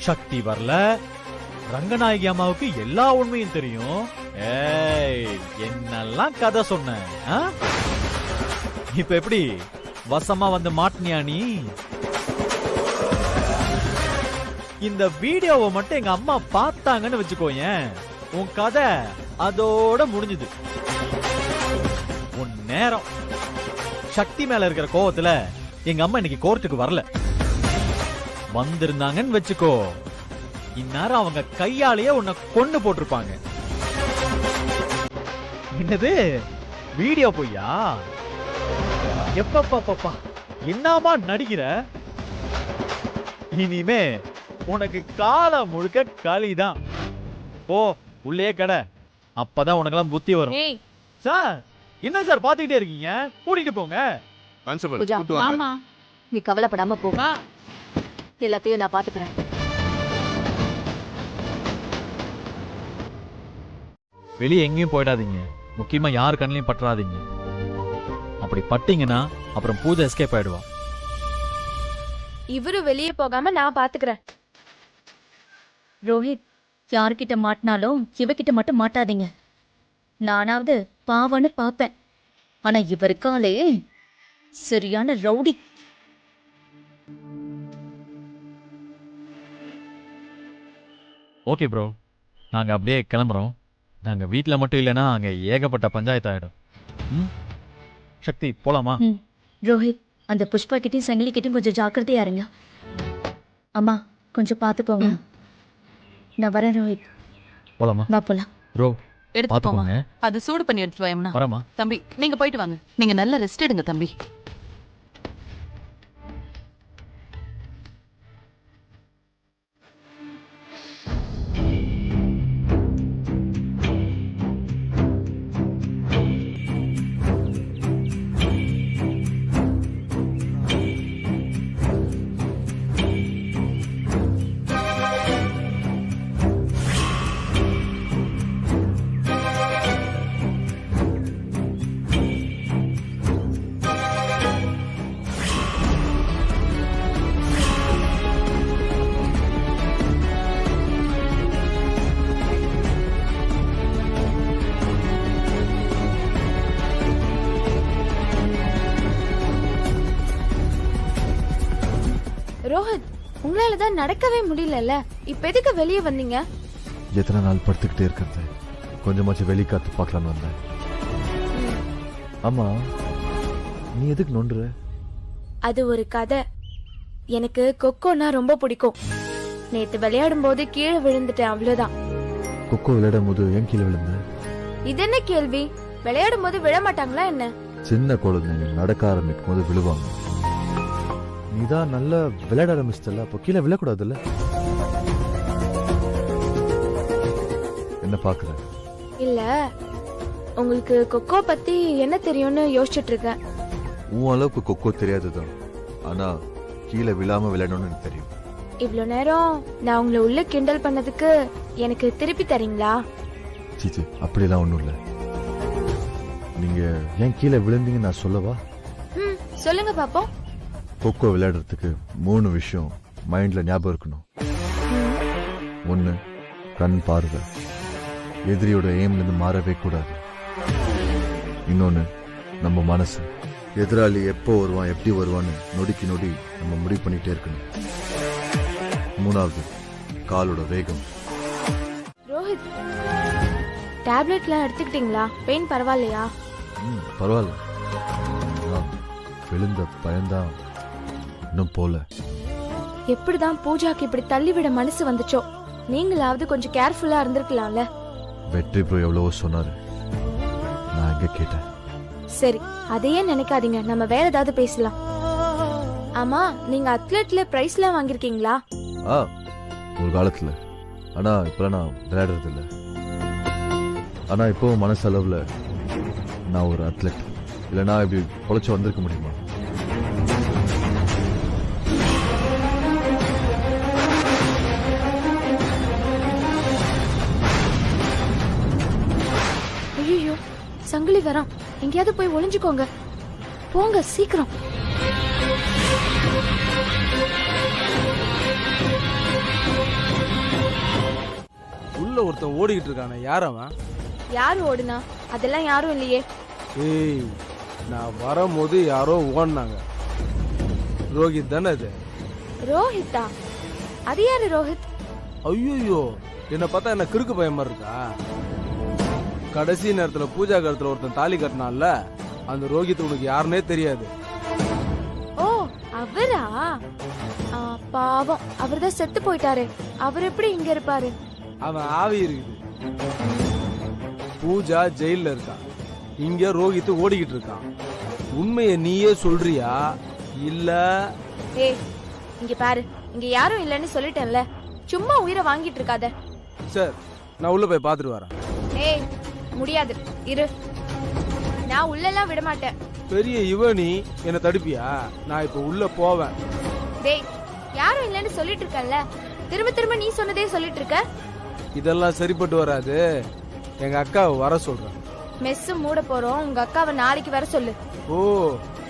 சக்தி வரல, ரங்கநாயகி அம்மாவுக்கு எல்லா உண்மையும் தெரியும். ஏய், என்னெல்லாம் கதை சொன்ன? இப்ப எப்படி வசமா வந்து மாட்டினியா நீ? இந்த வீடியோவை மட்டும் எங்க அம்மா பார்த்தாங்கன்னு வச்சுக்கோயேன், உன் கதை அதோட முடிஞ்சது. உன் நேரம். சக்தி மேல இருக்கிற கோவத்துல எங்க அம்மா இன்னைக்கு கோர்ட்டுக்கு வரல. வந்திருந்தாங்கன்னு வச்சுக்கோ, இந்நேரம் அவங்க கையாலேயே உன்னை கொண்டு போட்டிருப்பாங்க. என்னது வீடியோ பொய்யா? எப்பப்பா என்னமா நடிக்கிற? இனிமே உனக்கு காலம் முழுக்க களிதான். ஓ, உள்ளே கடை, அப்பதான் உனக்கெல்லாம் புத்தி வரும். சார், என்ன சார் பாத்துக்கிட்டே இருக்கீங்க? கூட்டிட்டு போங்க. ஆமா, நீ கவலைப்படாம போ, எல்லாத்தையும் நான் பாத்துக்கிறேன். வெளியே எங்கேயும் போயிடாதீங்க, முக்கியமா யார் கண்ணிலையும் பற்றாதீங்க. அப்படி பட்டீங்கன்னா அப்புறம் பூஜை எஸ்கேப் ஆயிடுவா. இவரு வெளியே போகாம நான் பாத்துக்கிறேன். ரோஹித், யார்கிட்ட மாட்டினாலும் இவகிட்ட மட்டும் மாட்டாதீங்க. நானாவது பாவன்னு பாப்பேன், ஆனா இவருக்காலே சரியான ரவுடி. ஓகே ப்ரோ, நாங்க அப்படியே கிளம்புறோம். நாங்க வீட்டுல மட்டும் இல்லைன்னா அங்க ஏகப்பட்ட பஞ்சாயத்து ஆயிடும். சக்தி, போலாமா? ரோஹித், அந்த புஷ்பா கிட்டையும் சங்கிலி கிட்டையும் கொஞ்சம் ஜாக்கிரதையா இருங்க. அம்மா, கொஞ்சம் பார்த்து போங்க. நான் வரேன் ரோஹித். போலாமா? வா போலாம். ப்ரோ, எடுத்து போங்க. அது சூடு பண்ணி எடுத்து வாயம்னா. வரமா? தம்பி, நீங்க போயிட்டு வாங்க. நீங்க நல்ல ரெஸ்ட் எடுங்க தம்பி. ரோஹித், உங்களாலதான் நடக்கவே முடியல. இப்ப எதுக்கு வெளியே வந்தீங்க? எத்தனை நாள் படுத்துக்கிட்டே இருக்கிறது, கொஞ்சமாச்சும் வெளி காத்து பார்க்கலான்னு வந்தேன். ஆமா, நீ எதுக்கு நோண்டுற? அது ஒரு கதை. எனக்கு கொக்கோனா ரொம்ப பிடிக்கும். நேத்து விளையாடும் போது கீழே விழுந்துட்டேன், அவ்வளவுதான். கொக்கோ விளையாடும் போது ஏன் கீழே விழுந்த? இது என்ன கேள்வி? விளையாடும் போது விழ மாட்டாங்களா என்ன? சின்ன குழந்தைங்க நடக்க ஆரம்பிக்கும் போது விழுவாங்க. நீதான் நல்லா விளையாட ஆரம்பிச்சிட்டல, அப்போ கீழே விழக்கூடாதுல்ல? என்ன பாக்குற? இல்ல, உங்களுக்கு கொக்கோ பத்தி என்ன தெரியும்னு யோசிச்சுட்டு இருக்கேன். உன் அளவுக்கு கொக்கோ தெரியாதுதான், ஆனா கீழே விழாம விளையாடணும்னு எனக்கு தெரியும். இவ்வளவு நேரம் நான் உங்களை உள்ள கிண்டல் பண்ணதுக்கு எனக்கு திருப்பி தரீங்களா? சீச்சி, அப்படிலாம் ஒண்ணும் இல்ல. நீங்க ஏன் கீழே விழுந்தீங்க நான் சொல்லவா? சொல்லுங்க பாப்போம். கொக்கோ விளையாடுறதுக்கு 3 விஷயம் மைண்ட்ல ஞாபகம் இருக்கணும். 1, கண் பார்வை, எதிரியோட எய்ம்ல இருந்து மாறவே கூடாது. இன்னொன்னு, நம்ம மனசு, எதிராளி எப்போ வருவான் எப்படி வருவான்னு நொடிக்கு நொடி நம்ம முடிவு பண்ணிட்டே இருக்கணும். 3வது, காலோட வேகம். ரோஹித், டேப்லெட்லாம் எடுத்துக்கிட்டீங்களா? பெயின் பரவாயில்லையா? பரவாயில்ல, விழுந்த பயன்தான் இன்னும் போல. எப்படிதான் பூஜாக்கு இப்படி தள்ளிவிட மனசு வந்துச்சோ? நீங்களாவது கொஞ்சம் கேர்ஃபுல்லா இருந்திருக்கலாம்ல. வெற்றி ப்ரோ எவ்வளவோ சொன்னாரு, நான் எங்க கேட்டேன். சரி, அதையே நினைக்காதீங்க, நம்ம வேற ஏதாவது பேசலாம். ஆமா, நீங்க அத்லெட்ல பிரைஸ்லாம் வாங்கிருக்கீங்களா? ஒரு காலத்துல, ஆனா இப்ப நான் விளையாடுறது இல்ல. ஆனா இப்போ மனசளவுல நான் ஒரு அத்லெட். இல்லைன்னா இப்படி பொழைச்சு வந்திருக்க முடியுமா? ஐயோ, சங்கிலி வரான். எங்கேயாவது போய் ஒளிஞ்சுக்கோங்க. போங்க சீக்கிரம். உள்ள ஒருத்தன் ஓடிக்கிட்டு இருக்கானே, யார் அவன்? யாரு ஓடுனா? அதெல்லாம் யாரும் இல்லையே. ஏய், நான் வரும்போது யாரோ ஓடினாங்க. ரோஹித் தானே அது? ரோஹித்தா? அது யாரு ரோஹித்? ஐயோ, என்னை பார்த்தா என்ன கிறுக்கு பையன் மாதிரி இருக்கா? கடைசி நேரத்துல பூஜா கருத்துல ஒருத்தன் தாலி கட்டினான்ல, அந்த ரோஹித் உனக்கு யாருன்னே தெரியாது. ஓ அவரா? பாவம், அவர்தான் செத்து போயிட்டாரு. அவர் எப்படி இங்க இருப்பாரு? அவன் ஆவி இருக்குது. பூஜா ஜெயில இருக்கான், இங்க ரோஹித் ஓடிக்கிட்டு இருக்கான். உண்மையை நீயே சொல்றியா இல்ல? ஏய் இங்க பாரு, இங்க யாரும் இல்லன்னு சொல்லிட்டேன்ல, சும்மா உயிரை வாங்கிட்டு இருக்காத. சார், நான் உள்ள போய் பாத்துட்டு வரேன். ஏய் முடியாது, இரு. நான் உள்ளெல்லாம் விட மாட்டேன். பெரிய இவனி என்ன தடுப்பியா? நான் இப்ப உள்ள போவேன். டேய், யாரும் இல்லன்னு சொல்லிட்டு இருக்கல்ல, திரும்ப திரும்ப நீ சொன்னதே சொல்லிட்டு இருக்க. இதெல்லாம் சரிப்பட்டு வராது. எங்க அக்காவை வர சொல்றேன். மெஸ் மூட போறோம், உங்க அக்காவை நாளைக்கு வர சொல்லு. ஓ,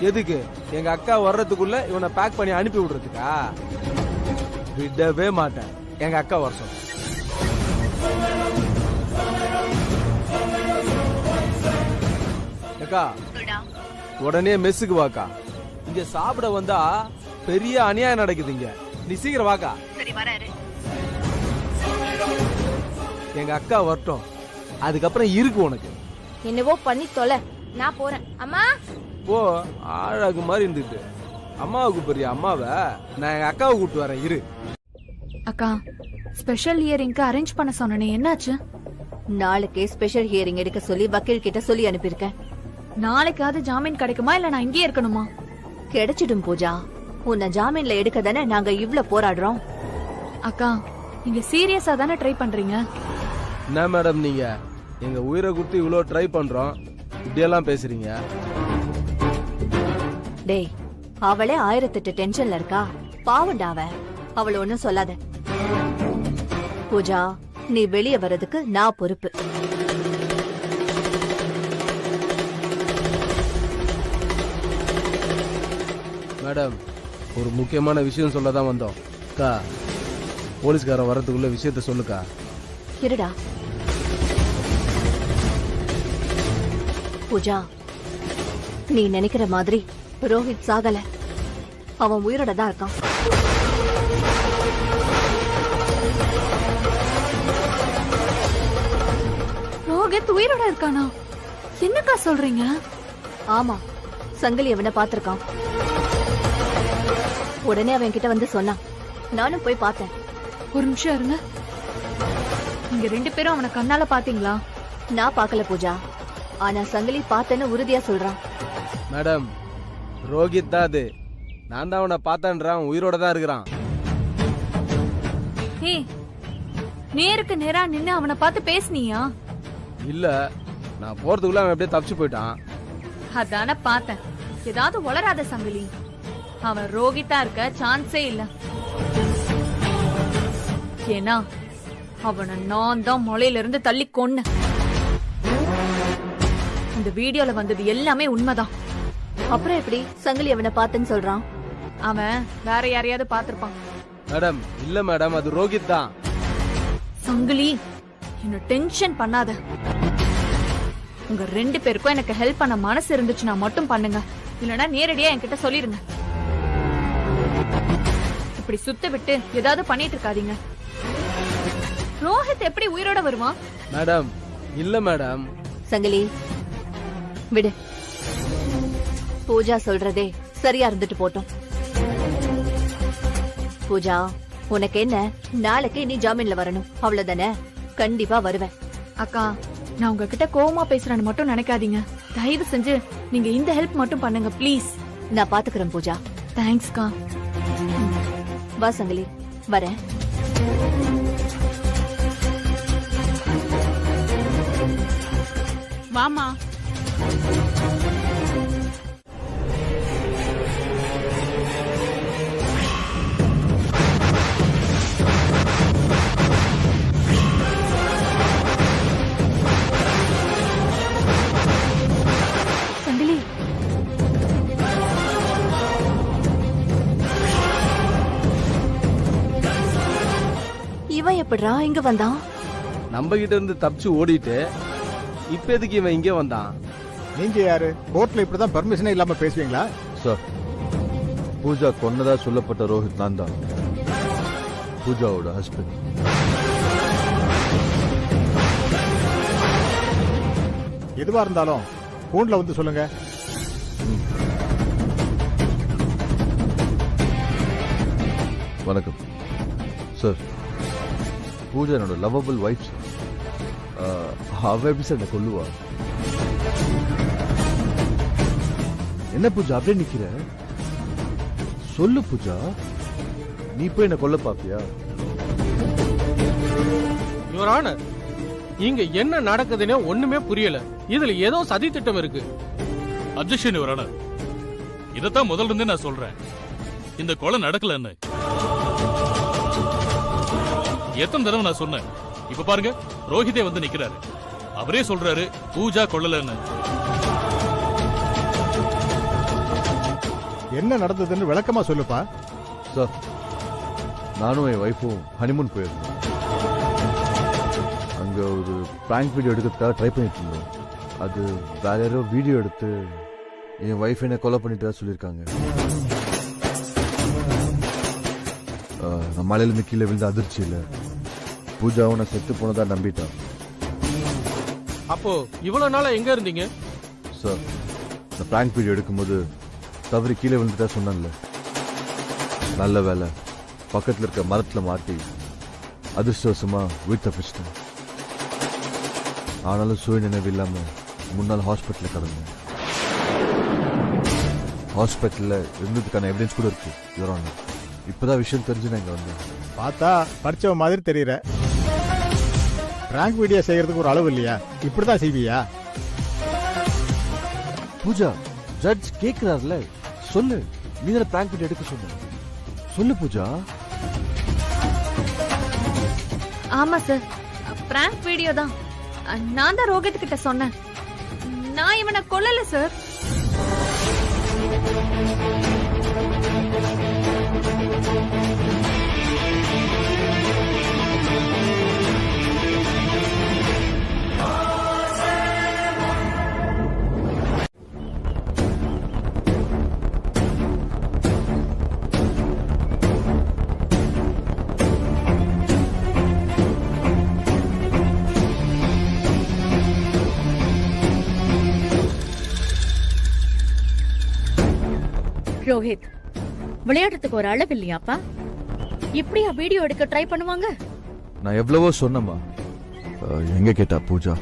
எதுக்கு? எங்க அக்கா வர்றதுக்குள்ள இவனை பேக் பண்ணி அனுப்பி விடுறதுக்கா? விடவே மாட்டேன். எங்க அக்கா வர சொல்றேன். அக்கா, உடனே மெஸ்ஸுக்கு வாக்கா. இங்க சாப்பிட வந்தா பெரிய அநியாயம் நடக்குது இங்க. நீ சீக்கிரம் வாக்கா. எங்க அக்கா வரட்டும், அதுக்கப்புறம் இருக்கு உனக்கு. என்னவோ பண்ணி தொலை, நான் போறேன். அம்மா போ, ஆழாக்கு மாதிரி இருந்துட்டு அம்மாவுக்கு பெரிய அம்மாவை நான் எங்க அக்காவை கூப்பிட்டு வரேன், இரு. அக்கா, ஸ்பெஷல் ஹியரிங்க்கு அரேஞ்ச் பண்ண சொன்னனே, என்னாச்சு? நாளைக்கே ஸ்பெஷல் ஹியரிங் எடுக்க சொல்லி வக்கீல் கிட்ட சொல்லி அனுப்பியிருக்கேன். நாளைக்காவது ஜாமீன் கிடைக்குமா இல்ல நான் இங்கே இருக்கணுமா? கிடைச்சிடும் பூஜா. உன்னை ஜாமீன்ல எடுக்க தானே நாங்க இவ்ளோ போராடுறோம். அக்கா, நீங்க சீரியஸா தானே ட்ரை பண்றீங்க? என்ன மேடம் நீங்க எங்க உயிரை கொடுத்து இவ்வளவு ட்ரை பண்றோம், இப்படியெல்லாம் பேசுறீங்க? டேய், அவளே 1008 டென்ஷன்ல இருக்கா. பாவண்டா அவ. அவள ஒண்ணும் சொல்லாத பூஜா. நீ வெளியே வர்றதுக்கு நான் பொறுப்பு. மேடம், ஒரு முக்கியமான விஷயம் சொல்லதான் வந்தோம். அக்கா, போலீஸ்காரன் வர்றதுக்குள்ள விஷயத்த சொல்லுக்கா. இருடா பூஜா, நீ நினைக்கிற மாதிரி ரோஹித் சாகல. அவன் உயிரோட தான் இருக்கான். ரோஹித் உயிரோட இருக்கானா? என்னக்கா சொல்றீங்க? ஆமா, சங்கிலி அவனை பாத்திருக்கான். உடனே அவன் கிட்ட வந்து சொன்னான். நானும் போய் பார்த்தேன். ஒரு நிமிஷம் இருங்க. நீங்க 2 பேரும் அவனை கண்ணால பாத்தீங்களா? நான் பார்க்கல பூஜா, ஆனா சங்கிலி பார்த்தேன்னு உறுதியா சொல்றான். மேடம், ரோஹித் தான் அது. நான் தான் அவனை பார்த்தேன்றான், உயிரோட தான் இருக்கிறான். ஏய், நேருக்கு நேரா நின்னு அவனை பார்த்து பேசுனியா? இல்ல, நான் போறதுக்குள்ள அவன் எப்படியே தப்பிச்சு போயிட்டான். அதான பார்த்தேன். ஏதாவது உளராத சங்கிலி. அவன் ரோகித்தா இருக்க சான்ஸே இல்ல. ஏன்னா அவனை நான் தான் மலையில இருந்து தள்ளி கொன்னேன். இந்த வீடியோல வந்தது எல்லாமே உண்மைதான். அப்புறம் எப்படி சங்கிலி அவனை பார்த்தேன்னு சொல்றான்? அவன் வேற யாரையாவது பார்த்திருப்பான். மேடம், இல்ல மேடம், அது ரோஹித் தான். சங்கிலி, என்ன டென்ஷன் பண்ணாத. உங்க 2 பேருக்கும் எனக்கு ஹெல்ப் பண்ண மனசு இருந்துச்சுன்னா மட்டும் பண்ணுங்க, இல்லனா நேரடியா என்கிட்ட சொல்லிருங்க. இப்படி சுத்த விட்டு ஏதாவது பண்ணிட்டு இருக்காதீங்க. ரோஹித் எப்படி உயிரோட வருவான்? மேடம், இல்ல மேடம். சங்கிலி விடு. பூஜா சொல்றதே சரியா இருந்துட்டு போட்டோம். பூஜா, உனக்கு என்ன, நாளைக்கு நீ ஜாமீன்ல வரணும், அவ்வளவுதானே? கண்டிப்பா வருவேன். அக்கா, நான் உங்ககிட்ட கோவமா பேசுறேன்னு மட்டும் நினைக்காதீங்க. தயவு செஞ்சு நீங்க இந்த ஹெல்ப் மட்டும் பண்ணுங்க ப்ளீஸ். நான் பாத்துக்கிறேன் பூஜா. தேங்க்ஸ்க்கா. வா சங்கிலி, வரேன். வாமா. சங்கிலி, எப்படிரா இங்க வந்தான்? நம்ம கிட்ட இருந்து தப்பிச்சு ஓடிட்டு இப்ப எதுக்கு இவன் இங்கே வந்தான்? நீங்க யாரு? கோர்ட்ல இப்படிதான் பெர்மிஷனே இல்லாம பேசுவீங்களா? சார், பூஜா கொன்னதா சொல்லப்பட்ட ரோஹித் நான் தான், பூஜாவோட ஹஸ்பண்ட். எதுவா இருந்தாலும் போன்ல வந்து சொல்லுங்க. வணக்கம் சார். பூஜா என்னோட லவ்வபிள் ஒய்ஃப் சார். அவ எப்படி சார் என்ன கொல்லுவா? என்ன பூஜா அப்படியே நிக்கிற? சொல்லு பூஜா, நீ போய் என்ன கொல்ல பாப்பியா? யுவர் ஆனர், இங்க என்ன நடக்குதுன்னு ஒண்ணுமே புரியல. இதுல ஏதோ சதி திட்டம் இருக்கு. Objection your honour. இதத்தான் முதல்ல இருந்தே நான் சொல்றேன், இந்த கொலை நடக்கலன்னு. எத்தனை தடவை நான் சொன்னேன். இப்ப பாருங்க, ரோஹிதே வந்து நிக்கிறாரு. அவரே சொல்றாரு பூஜா கொல்லலன்னு. என்ன நடந்ததுன்னு விளக்கமா சொல்லுப்பா. சார், நானும் என் ஒய்ஃபும் ஹனிமூன் போயிருந்தோம். அங்க ஒரு பிராங்க் வீடியோ எடுக்கிறதுக்காக ட்ரை பண்ணிட்டு இருந்தோம். அது வேற யாரோ வீடியோ எடுத்து என் ஒய்ஃப் என்ன கொலை பண்ணிட்டு சொல்லியிருக்காங்க. நான் மலையில கீழே விழுந்த அதிர்ச்சி இல்ல, பூஜாவும் நான் செத்து போனதா நம்பிட்டான். அப்போ இவ்வளவு நாளா எங்க இருந்தீங்க? சார், இந்த பிராங்க் வீடியோ எடுக்கும்போது தவறி கீழே விழுந்துட்டா சொன்னேன்ல, நல்ல வேலை பக்கத்தில் இருக்க மரத்துல மாட்டி அதிர்ஷ்டவசமா உயிர் தப்பிச்சிட்டேன். ஆனாலும் சுய நினைவு இல்லாம முன்னாள் ஹாஸ்பிட்டலில் கிடந்தேன். ஹாஸ்பிட்டலில் இருந்ததுக்கான எவிடன்ஸ் கூட இருக்கு யுவர் ஆனர். இப்பதான் விஷயம் தெரிஞ்சு நான் இங்க வந்தேன். பார்த்தா படிச்சவ மாதிரி தெரியற. பிராங்க் வீடியோ செய்யறதுக்கு ஒரு அளவு இல்லையா? இப்படிதான் செய்வியா? பூஜா, ஜட்ஜ் கேக்குறாருல, சொல்லு. நீ தான பிராங்க் வீடியோ எடுக்க சொன்ன, சொல்லு பூஜா. ஆமா சார், பிராங்க் வீடியோ தான். நான் தான் ரோஹித் கிட்ட சொன்னேன். நான் இவனை கொல்லல சார். ரோஹித், விளையாடுறதுக்கு ஒரு அளவு இல்லையாப்பா? இப்படியா வீடியோ எடுக்க ட்ரை பண்ணுவாங்க? நான் எவ்வளவோ சொன்னமா, எங்க கேட்டா பூஜா?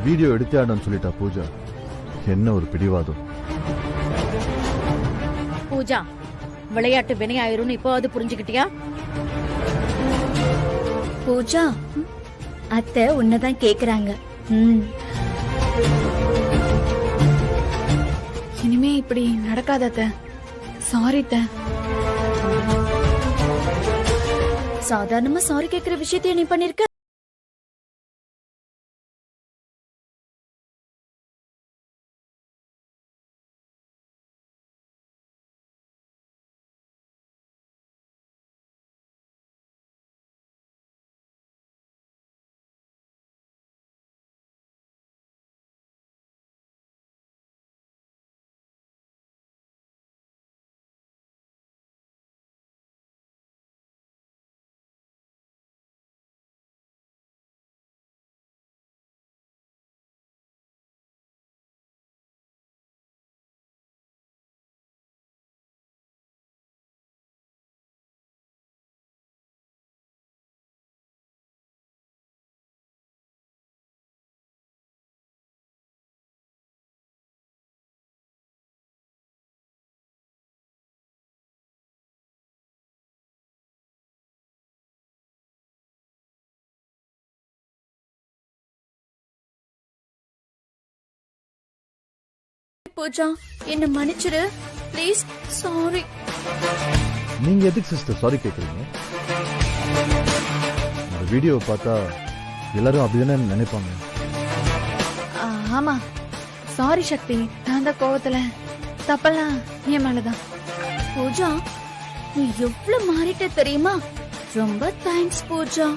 வீடியோ எடுத்தான்னு சொல்லிட்டா பூஜா. என்ன ஒரு பிடிவாதம். பூஜா, விளையாட்டு வினையாயிரும்னு இப்போ அது புரிஞ்சுக்கிட்டியா? பூஜா, அத்தை உன்னதான் கேக்குறாங்க. இனிமே இப்படி நடக்காத. சாரி த. சாதாரணமா சாரி கேக்குற விஷயத்தையும் நீ பண்ணிருக்க. பூஜா, என்ன மன்னிச்சிரு ப்ளீஸ். சாரி. நீங்க எதுக்கு சிஸ்டர் சாரி கேக்குறீங்க? இந்த வீடியோவை பார்த்தா எல்லாரும் அப்படிதானே நினைப்பாங்க. ஆமா, சாரி சக்தி. நான் தான் கோவத்துல. தப்பெல்லாம் என் மேலதான். பூஜா, நீ எவ்வளவு மாறிட்ட தெரியுமா? ரொம்ப தேங்க்ஸ் பூஜா.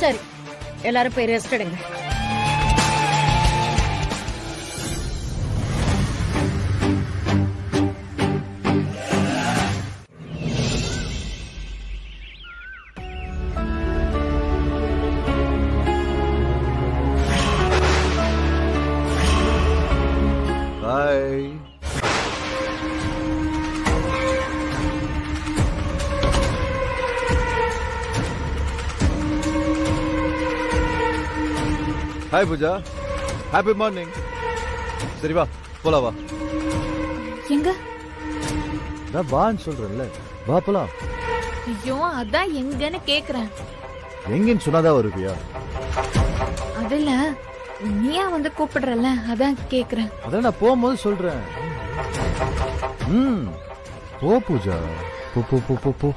சரி, எல்லாரும் போய் ரெஸ்ட் எடுங்க. Bye. Hi Pooja, happy morning. சரி வா போலாம் வா. எங்க? நான் வான்னு சொல்றேன்ல, வா போலாம். ஐயோ, அதான் எங்கன்னு கேக்குறேன். எங்கன்னு சொன்னாதான் வருவியா? அதுல நீயா வந்து கூப்பிடுறல, அதான் கேக்குறேன். அதான் நான் போகும்போது சொல்றேன். போ பூஜா, போ போ போ போ போ.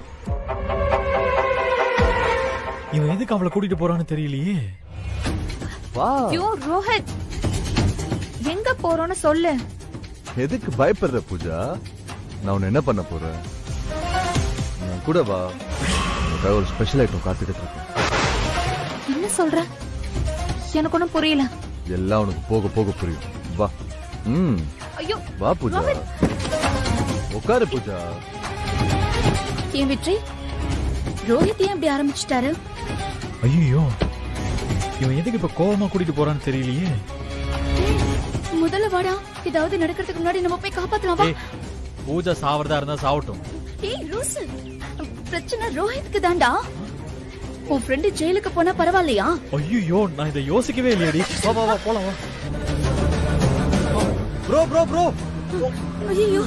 இவன் எதுக்கு அவளை கூட்டிட்டு போறான்னு தெரியலையே. வா. ஐயோ ரோஹித், எங்க போறோம்னு சொல்லு. எதுக்கு பயப்படுற பூஜா? நான் உன்னை என்ன பண்ண போறேன்? நான் கூட வா, உனக்காக ஒரு ஸ்பெஷல் ஐட்டம் காத்துக்கிட்டு இருக்கேன். என்ன சொல்ற? எனக்கு ஒண்ணும் புரியல. எல்லாம் உனக்கு போக போக புரியும். வா. ஐயோ வா பூஜா, உட்காரு பூஜா. ஏன் வெற்றி, ரோஹித் ஏன் இப்படி ஆரம்பிச்சிட்டாரு? ஐயோ, இவன் எதுக்கு இப்ப கோவமா கூட்டிட்டு போறான்னு தெரியலையே. முதல்ல வாடா, ஏதாவது நடக்கிறதுக்கு முன்னாடி நம்ம போய் காப்பாத்தலாம். வா. பூஜா சாவறதா இருந்தா சாவட்டும். ஏய் லூசு, பிரச்சனை ரோஹித்க்கு தான்டா. உன் ஃப்ரெண்டு ஜெயிலுக்கு போனா பரவாயில்லையா? ஐயோ, நான் இதை யோசிக்கவே இல்லையடி. வா வா வா போலாம் வா. Bro bro bro. ஐயோ,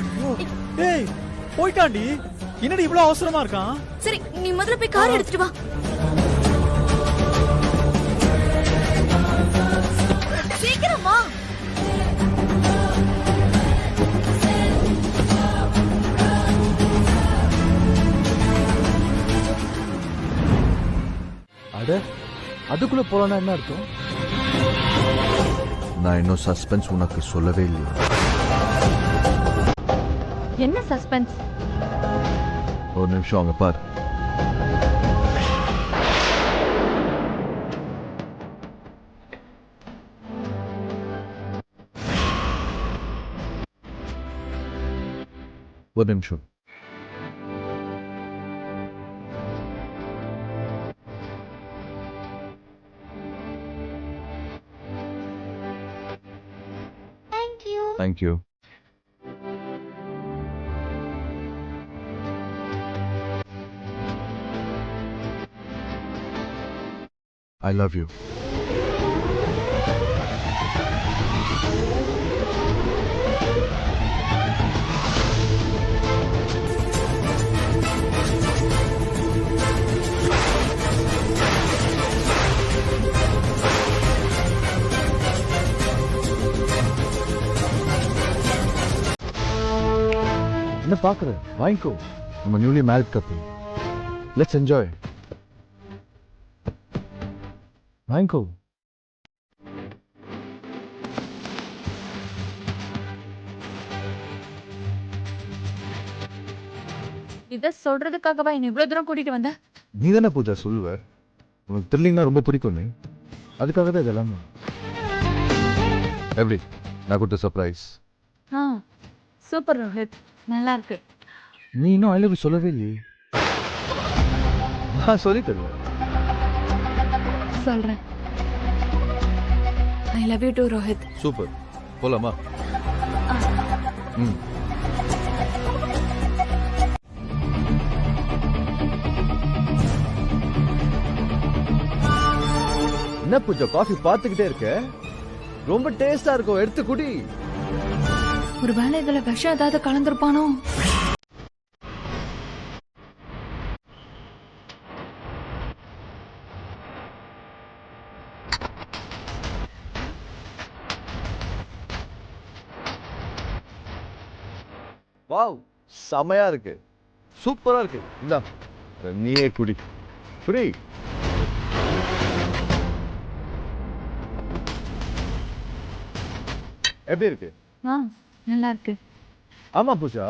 ஏய் போய்ட்டாண்டி. என்னடி இவ்வளவு அவசரமா இருக்கான்? சரி நீ முதல்ல போய் கார் எடுத்துட்டு வா. சீக்கிரம் வா. அட, அதுக்குள்ள போலான்னா என்ன அர்த்தம்? நான் இன்னும் சஸ்பென்ஸ் உனக்கு சொல்லவே இல்லையா? என்ன சஸ்பென்ஸ்? ஒரு நிமிஷம் அங்க பார். ஒரு நிமிஷம். Thank you. I love you. என்ன பாக்குற? வாங்கிக்கோ. நம்ம newly married couple. Let's enjoy. வாங்கிக்கோ. இத சொல்றதுக்காகவா என்ன இவ்வளவு தூரம் கூட்டிட்டு வந்த? நீ தானே பூஜா சொல்லுவ, உனக்கு த்ரில்லிங்னா ரொம்ப பிடிக்கும். நீ அதுக்காக தான் இதெல்லாம். எப்படி நான் கொடுத்த சர்ப்ரைஸ்? சூப்பர் ரோஹித், நல்லா இருக்கு. நீ இன்னும் ஐ லவ் யூ சொல்லவே இல்லையே. நான் சொல்லி தருவேன். சொல்றேன். I love you to Rohit. Super. போலாமா? என்ன பூஜா காஃபி பார்த்துக்கிட்டே இருக்க? ரொம்ப டேஸ்டா இருக்கும், எடுத்து குடி. ஒருவேளை இதுல விஷம் ஏதாவது கலந்துருப்பானோ? வாவ், செமையா இருக்கு, சூப்பரா இருக்கு. இந்தா நீயே குடி. குடி. எப்படி இருக்கு? நல்லா இருக்கு. ஆமா பூஜா,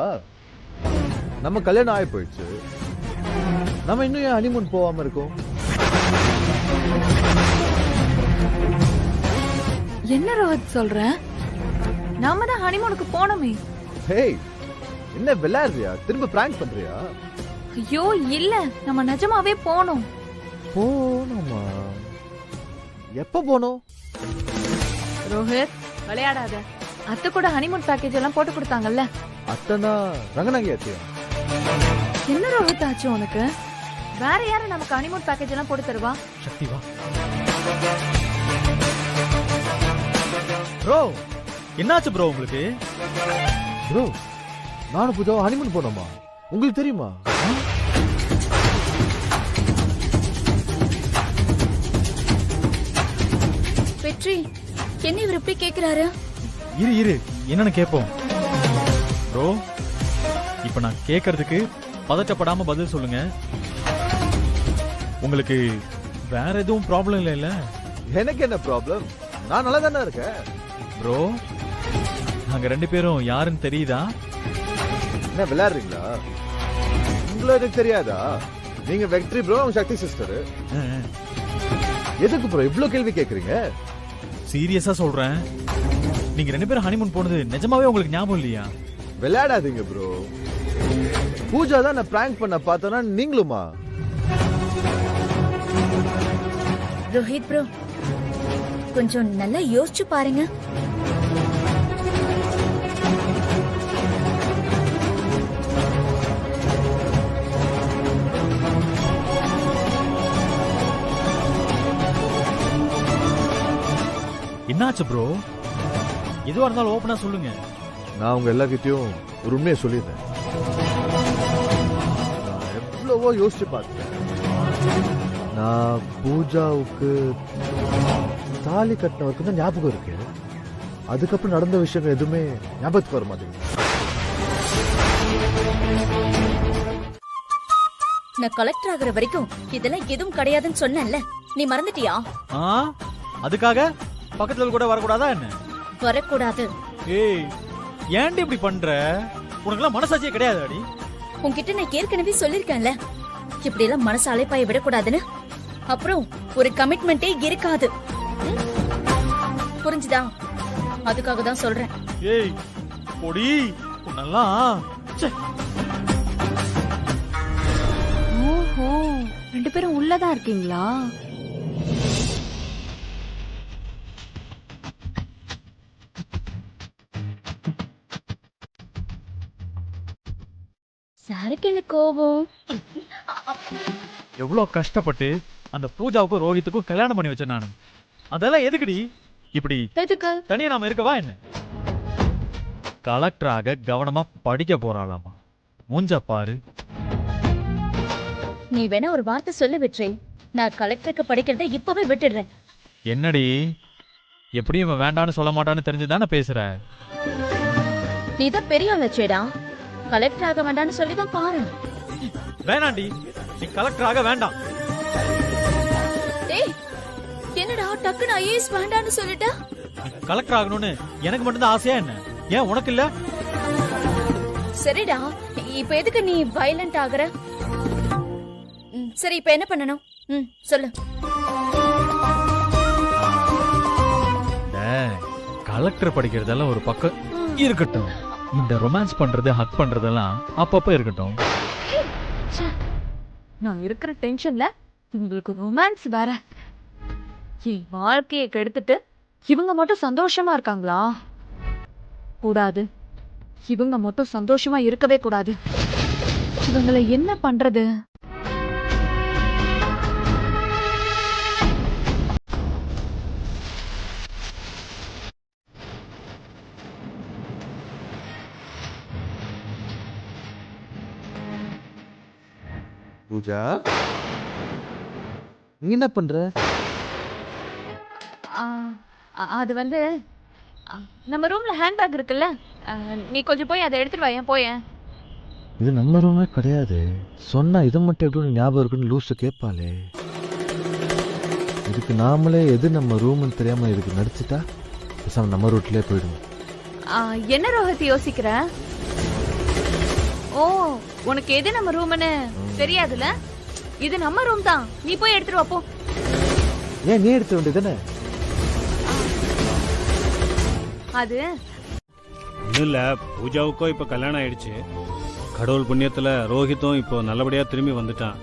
நம்ம கல்யாணம் ஆகி போயிடுச்சு, நம்ம இன்னும் ஏன் ஹனிமூன் போகாம இருக்கோம்? என்ன ரோஹித் சொல்ற? நாம தான் ஹனிமூனுக்கு போனோமே. ஹேய், என்ன விளையாடுறியா? திரும்ப பிராங்க் பண்றியா? ஐயோ இல்ல, நம்ம நிஜமாவே போனோம். போனோமா? எப்ப போனோம்? ரோஹித் விளையாடாத. அத்தை கூட ஹனிமூன் பேக்கேஜ் எல்லாம் போட்டு கொடுத்தாங்கல்ல. அத்தனா ரங்கநாயகி அத்தையா? என்ன ரோஹித் ஆச்சு உனக்கு? வேற யாரும் நமக்கு ஹனிமூன் பேக்கேஜ் எல்லாம் போட்டு தருவா? சக்தி வா. ப்ரோ என்னாச்சு ப்ரோ உங்களுக்கு? ப்ரோ நானும் பூஜா ஹனிமூன் போனோமா? உங்களுக்கு தெரியுமா? வெற்றி, என்ன இவர் இப்படி கேக்குறாரு? இரு என்னன்னு கேப்போம். ப்ரோ இப்ப நான் கேக்குறதுக்கு பதட்டப்படாம பதில் சொல்லுங்க. உங்களுக்கு வேற எதுவும் ப்ராப்ளம் இல்ல? எனக்கு என்ன ப்ராப்ளம்? நான் நல்லா தானே இருக்கேன். ப்ரோ நாங்க 2 பேரும் யாருன்னு தெரியுதா? என்ன விளையாடுறீங்களா? உங்களுக்கு எனக்கு தெரியாதா? நீங்க வெக்டரி ப்ரோ, உங்க சக்தி சிஸ்டர். எதுக்கு ப்ரோ இவ்ளோ கேள்வி கேக்குறீங்க? சீரியஸா சொல்றேன், நீங்க 2 பேரும் ஹனிமூன் போனது நிஜமாவே உங்களுக்கு ஞாபகம் இல்லையா? விளையாடாதீங்க ப்ரோ. பூஜா தான் நான் பிராங்க் பண்ண பார்த்தனா, நீங்களுமா? ரோஹித் ப்ரோ, கொஞ்சம் நல்லா யோசிச்சு பாருங்க. என்னாச்சு ப்ரோ? எதுவா இருந்தாலும் ஓபனா சொல்லுங்க. நான் உங்க எல்லார்கிட்டயும் ஒரு உண்மையை சொல்லிடுறேன். நான் எவ்வளவோ யோசிச்சு பார்த்தேன். நான் பூஜாவுக்கு தாலி கட்டின வரைக்கும் தான் ஞாபகம் இருக்கு. அதுக்கப்புறம் நடந்த விஷயங்கள் எதுவுமே ஞாபகத்துக்கு வர மாட்டேங்குது. நான் கலெக்டர் ஆகுற வரைக்கும் இதெல்லாம் எதுவும் கிடையாதுன்னு சொன்னேன்ல, நீ மறந்துட்டியா? அதுக்காக பக்கத்துல கூட வரக்கூடாதா என்ன? வரக்கூடாது. ஏய் ஏன்டி இப்படி பண்ற? உனக்கெல்லாம் மனசாட்சியே கிடையாது அடி. உன்கிட்ட நான் ஏற்கனவே சொல்லிருக்கேன்ல, இப்படி எல்லாம் மனசு அலைப்பாய விடக்கூடாதுன்னு. அப்புறம் ஒரு கமிட்மெண்டே இருக்காது. புரிஞ்சுதா? அதுக்காக தான் சொல்றேன். ஏய் பொடி உன்னெல்லாம். ஓஹோ, 2 பேரும் உள்ளதான் இருக்கீங்களா? சாருக்கு என்ன கோபம்? எவ்வளவு கஷ்டப்பட்டு அந்த பூஜாவுக்கும் ரோஹித்துக்கும் கல்யாணம் பண்ணி வச்சேன் நானு. அதெல்லாம் எதுக்குடி இப்படி தனியா நாம இருக்கவா என்ன? கலெக்டராக கவனமா படிக்க போறாளாமா. மூஞ்ச பாரு. நீ வேணா ஒரு வார்த்தை சொல்லி விட்டுறேன், நான் கலெக்டருக்கு படிக்கிறத இப்பவே விட்டுடுறேன். என்னடி எப்படியும் இவன் வேண்டான்னு சொல்ல மாட்டான்னு தெரிஞ்சுதானே பேசுற? நீ தான் பெரிய லட்சேடா, கலெக்டர் ஆக வேண்டாம்னு சொல்லிதான் பாரு. வேணாண்டி, நீ கலெக்டராக வேண்டாம். டேய் என்னடா டக்குன்னு ஐஏஎஸ் வேண்டாம்னு சொல்லிட்ட? கலெக்டர் ஆகணும்னு எனக்கு மட்டும்தான் ஆசையா என்ன? ஏன் உனக்கு இல்ல? சரிடா, இப்ப எதுக்கு நீ வயலண்ட் ஆகுற? சரி இப்ப என்ன பண்ணணும்? சொல்லு. கலெக்டர் படிக்கிறதெல்லாம் ஒரு பக்கம் இருக்கட்டும், இந்த ரொமான்ஸ் பண்றது ஹக் பண்றதெல்லாம் அப்பப்ப இருக்கட்டும். நான் இருக்கிற டென்ஷன்ல உங்களுக்கு ரொமான்ஸ் வேற. என் வாழ்க்கையை கெடுத்துட்டு இவங்க மட்டும் சந்தோஷமா இருக்காங்களா? கூடாது, இவங்க மட்டும் சந்தோஷமா இருக்கவே கூடாது. இவங்களை என்ன பண்றது? பூஜா, நீ என்ன பண்ற? அது வந்து நம்ம ரூம்ல ஹேண்ட்பேக் இருக்குல்ல, நீ கொஞ்சம் போய் அதை எடுத்துட்டு வா. போயேன். இது நம்ம ரூமே கிடையாது. சொன்னா இதை மட்டும் எப்படி ஞாபகம் இருக்குன்னு லூசு கேட்பாளே. இதுக்கு நாமளே எது நம்ம ரூம்னு தெரியாம இதுக்கு நடிச்சுட்டா பேசாம நம்ம ரூட்லயே போயிடுவோம். என்ன ரோஹித் யோசிக்கிற? ஓ உனக்கு எது நம்ம ரூம்னு தெரியாதுல? இது நம்ம ரூம் தான். நீ போய் எடுத்துட்டு வா போ. ஏன் நீ எடுத்து வேண்டியதானே? அது ஒன்றும் இல்லை, பூஜாவுக்கும் இப்போ கல்யாணம் ஆயிடுச்சு. கடவுள் புண்ணியத்தில் ரோஹித்தும் இப்போ நல்லபடியாக திரும்பி வந்துட்டான்.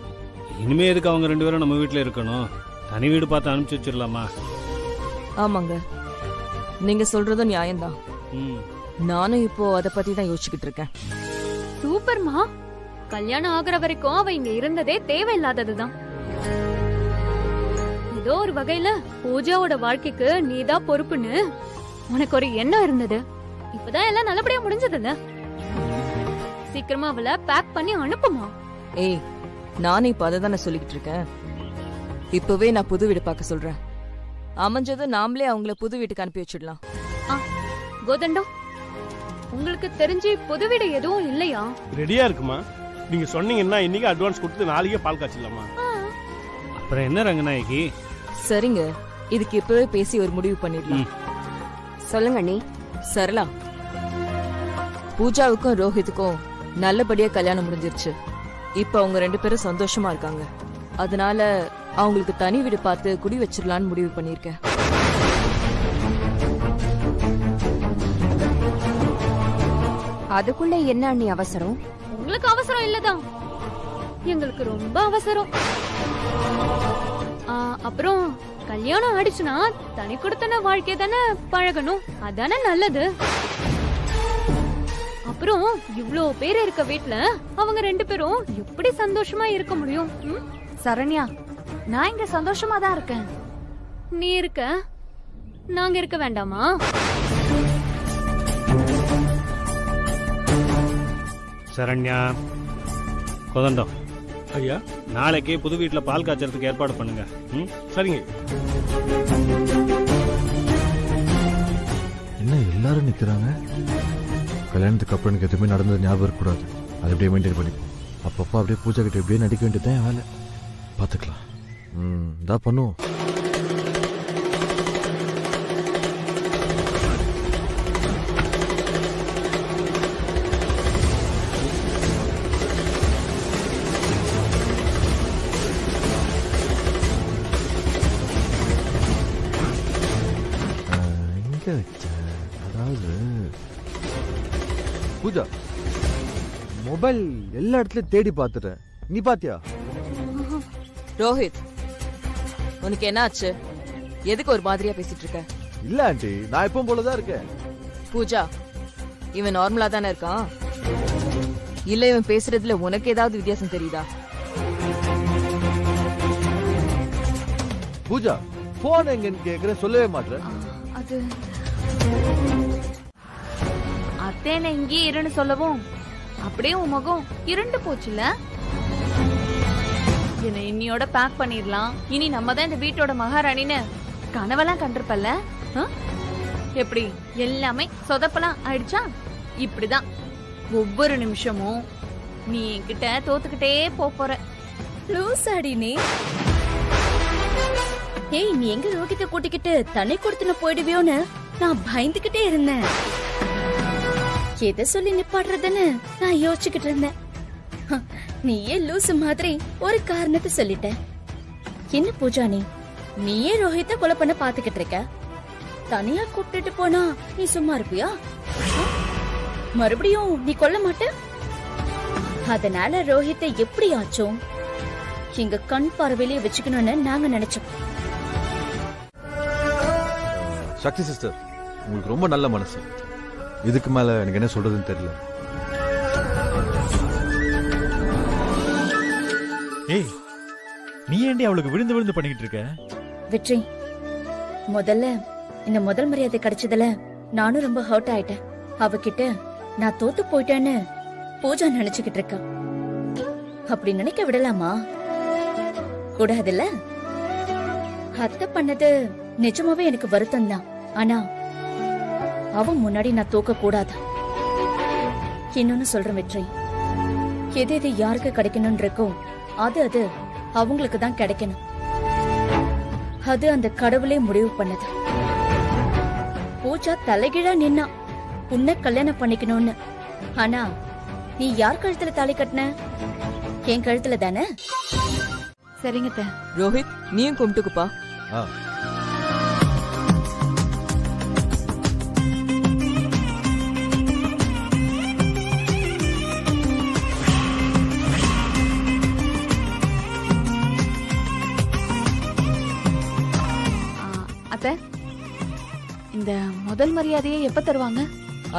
இனிமே எதுக்கு அவங்க 2 பேரும் நம்ம வீட்டில் இருக்கணும்? தனி வீடு பார்த்து அனுப்பிச்சு வச்சிடலாமா? ஆமாங்க, நீங்க சொல்றதும் நியாயம்தான். ம், நானும் இப்போ அதை பத்தி தான் யோசிச்சுக்கிட்டு இருக்கேன். சூப்பர்மா. கல்யாணம் ஆகுற வரைக்கும் அவ இங்க இருந்ததே தேவையில்லாததுதான். ஏதோ ஒரு வகையில பூஜாவோட வாழ்க்கைக்கு நீதான் பொறுப்புன்னு உனக்கு ஒரு எண்ணம் இருந்தது. இப்பதான் எல்லாம் நல்லபடியா முடிஞ்சதுல்ல? சீக்கிரமா அவளை பேக் பண்ணி அனுப்புமா. ஏய், நானும் இப்ப அதை தானே சொல்லிக்கிட்டு இருக்கேன். இப்பவே நான் புது வீடு பார்க்க சொல்றேன். அமைஞ்சதும் நாமளே அவங்கள புது வீட்டுக்கு அனுப்பி வச்சிடலாம். கோதண்டம், உங்களுக்கு தெரிஞ்சு புது வீடு எதுவும் இல்லையா? ரெடியா இருக்குமா? நீங்க சொன்னீங்கன்னா இன்னைக்கு அட்வான்ஸ் கொடுத்து நாளைக்கே பால் காய்ச்சலாமா? அப்புறம் என்ன ரங்கநாயகி? சரிங்க, இதுக்கு இப்பவே பேசி ஒரு முடிவு பண்ணிடலாம். சொல்லுங்க நீ. சரளா, பூஜாவுக்கும் ரோஹித்துக்கும் நல்லபடியா கல்யாணம் முடிஞ்சிருச்சு. இப்ப அவங்க 2 பேரும் சந்தோஷமா இருக்காங்க. அதனால அவங்களுக்கு தனி வீடு பார்த்து குடி வச்சிடலான்னு முடிவு பண்ணிருக்கேன். அதுக்குள்ள என்ன அண்ணி அவசரம்? உங்களுக்கு அவசரம் இல்லதான், எங்களுக்கு ரொம்ப அவசரம். அப்புறம் கல்யாணம் ஆயிடுச்சுன்னா தனி கொடுத்தன வாழ்க்கை தானே பழகணும். அதானே நல்லது. அப்புறம் இவ்ளோ பேர் இருக்க வீட்ல அவங்க 2 பேரும் எப்படி சந்தோஷமா இருக்க முடியும்? சரண்யா, நான் இங்க சந்தோஷமா தான் இருக்கேன். நீ இருக்க, நாங்க இருக்க வேண்டாமா? சரண்யா, கோதண்டம் ஐயா, நாளைக்கு புது வீட்டில் பால் காய்ச்சறதுக்கு ஏற்பாடு பண்ணுங்க. சரிங்க. என்ன எல்லாரும் நிக்கிறாங்க? கல்யாணத்துக்கு அப்புறம் எனக்கு எதுவுமே நடந்தது ஞாபகம் இருக்கக்கூடாது. அதை அப்படியே மெயின்டைன் பண்ணிப்போம். அப்பப்போ அப்படியே பூஜை கிட்ட எப்படியே நடிக்க வேண்டியதுதான் என் வேலை. பார்த்துக்கலாம். இதான் பண்ணுவோம். எங்க வச்ச? அதாவது பூஜா, மொபைல் எல்லா இடத்துலயும் தேடி பார்த்துட்டேன். நீ பாத்தியா? ரோஹித், உனக்கு என்ன ஆச்சு? எதுக்கு ஒரு மாதிரியா பேசிட்டு இருக்க? இல்ல ஆண்டி, நான் எப்பவும் போலதான் இருக்கேன். பூஜா, இவன் நார்மலா தானே இருக்கான்? இல்ல இவன் பேசுறதுல உனக்கு ஏதாவது வித்தியாசம் தெரியுதா? பூஜா, போன் எங்கன்னு கேக்குற, சொல்லவே மாட்டேன். அது அத்தேன இங்கே இருன்னு சொல்லவும் அப்படியே உன் முகம் இருண்டு போச்சுல. என்ன இன்னியோட பேக் பண்ணிடலாம், இனி நம்ம தான் இந்த வீட்டோட மகாராணின்னு கனவெல்லாம் கண்டிருப்பல்ல? எப்படி எல்லாமே சொதப்பலாம் ஆயிடுச்சா? இப்படிதான் ஒவ்வொரு நிமிஷமும் நீ என்கிட்ட தோத்துக்கிட்டே போற. லூஸ் அடி நீ. ஏய், நீ எங்க ரோகித்த கூட்டிக்கிட்டு தனி கொடுத்துன போயிடுவியோன்னு நான் பயந்துகிட்டே இருந்தேன். எதை சொல்லி நிப்பாடுறதுன்னு நான் யோசிச்சுக்கிட்டு இருந்தேன். நீயே லூசு மாதிரி ஒரு காரணத்தை சொல்லிட்ட. என்ன பூஜா, நீயே ரோஹித்த கொலை பண்ண பாத்துக்கிட்டு இருக்க. தனியா கூப்பிட்டுட்டு போனா நீ சும்மா இருப்பியா? மறுபடியும் நீ கொல்ல மாட்ட. அதனால ரோஹித்தை எப்படியாச்சும் எங்க கண் பார்வையிலே வச்சுக்கணும்னு நாங்க நினைச்சோம். சக்தி சிஸ்டர், உங்களுக்கு ரொம்ப நல்ல மனசு. இதுக்கு மேல எனக்கு என்ன சொல்றதுன்னு தெரியல. ஏய், நீ ஏண்டி அவளுக்கு விழுந்து விழுந்து பண்ணிக்கிட்டு இருக்க? வெற்றி, முதல்ல இந்த முதல் மரியாதை கிடைச்சதுல நானும் ரொம்ப ஹர்ட் ஆயிட்டேன். அவகிட்ட நான் தோத்து போயிட்டேன்னு பூஜா நினைச்சுக்கிட்டு இருக்கா. அப்படி நினைக்க விடலாமா? கூடாதுல்ல. அத்தை பண்ணது நிஜமாவே எனக்கு வருத்தம் தான். ஆனா அவன் முன்னாடி நான் தோக்க கூடாது. இன்னொன்னு சொல்றேன் வெற்றி, எது எது யாருக்கு கிடைக்கணும் இருக்கோ அது அது அவங்களுக்கு தான் கிடைக்கணும். அது அந்த கடவுளே முடிவு பண்ணது. பூஜா தலைகீழா நின்னா உன்னை கல்யாணம் பண்ணிக்கணும்னு. ஆனா நீ யார் கழுத்துல தாலி கட்டின? என் கழுத்துல தானே? சரிங்க அத்தை. ரோஹித் நீயும் கும்பிட்டுக்குப்பா. அத்தை, இந்த முதல் மரியாதையை எப்ப தருவாங்க?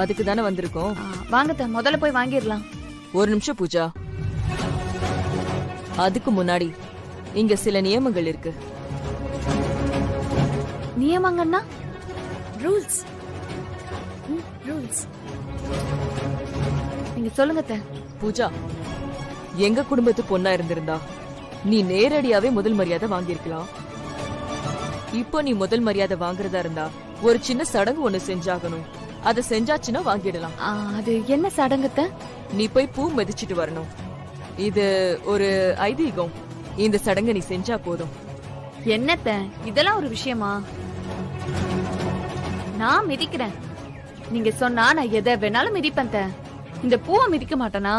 அதுக்கு தானே வந்திருக்கோம். வாங்க அத்தை, முதல்ல போய் வாங்கிடலாம். ஒரு நிமிஷம் பூஜா, அதுக்கு முன்னாடி இங்க சில நியமங்கள் இருக்கு. நியமங்கன்னா? ரூல்ஸ். ரூல்ஸ். நீங்க சொல்லுங்க அத்தை. பூஜா, எங்க குடும்பத்து பொண்ணா இருந்திருந்தா நீ நேரடியாவே முதல் மரியாதை வாங்கியிருக்கலாம். இப்போ நீ முதல் மரியாதை வாங்குறதா இருந்தா ஒரு சின்ன சடங்கு ஒண்ணு செஞ்சாகணும். அதை செஞ்சாச்சுன்னா வாங்கிடலாம். அது என்ன சடங்குத்த? நீ போய் பூ மிதிச்சிட்டு வரணும். இது ஒரு ஐதீகம். இந்த சடங்கு நீ செஞ்சா போதும். என்னத்த இதெல்லாம் ஒரு விஷயமா? நான் மிதிக்கிறேன். நீங்க சொன்னா நான் எதை வேணாலும் மிதிப்பேன். இந்த பூவை மிதிக்க மாட்டேனா?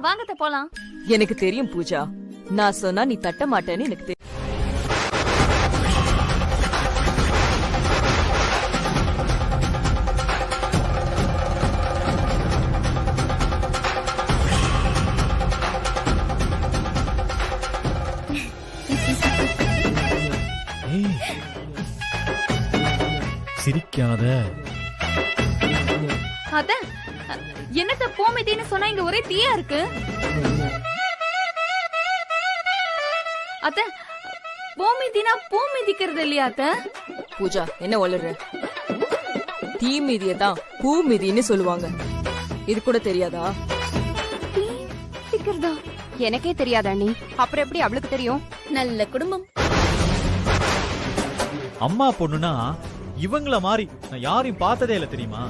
வாங்கத்த போலாம். எனக்கு தெரியும் பூஜா, நான் சொன்னா நீ தட்ட மாட்டேன்னு எனக்கு தெரியும். சிரிக்காத. அத என்னத்த பூமிதின்னு சொன்னா இங்க ஒரே தீயா இருக்கு. அத்த பூமிதினா பூ மிதிக்கிறது இல்லையா அத்த? பூஜா என்ன வளர்ற? தீ மிதியதான் பூ மிதின்னு சொல்லுவாங்க. இது கூட தெரியாதா? எனக்கே தெரியாதா நீ? அப்புறம் எப்படி அவளுக்கு தெரியும்? நல்ல குடும்பம். அம்மா பொண்ணுனா இவங்கள மாதிரி நான் யாரையும் பார்த்ததே இல்ல தெரியுமா?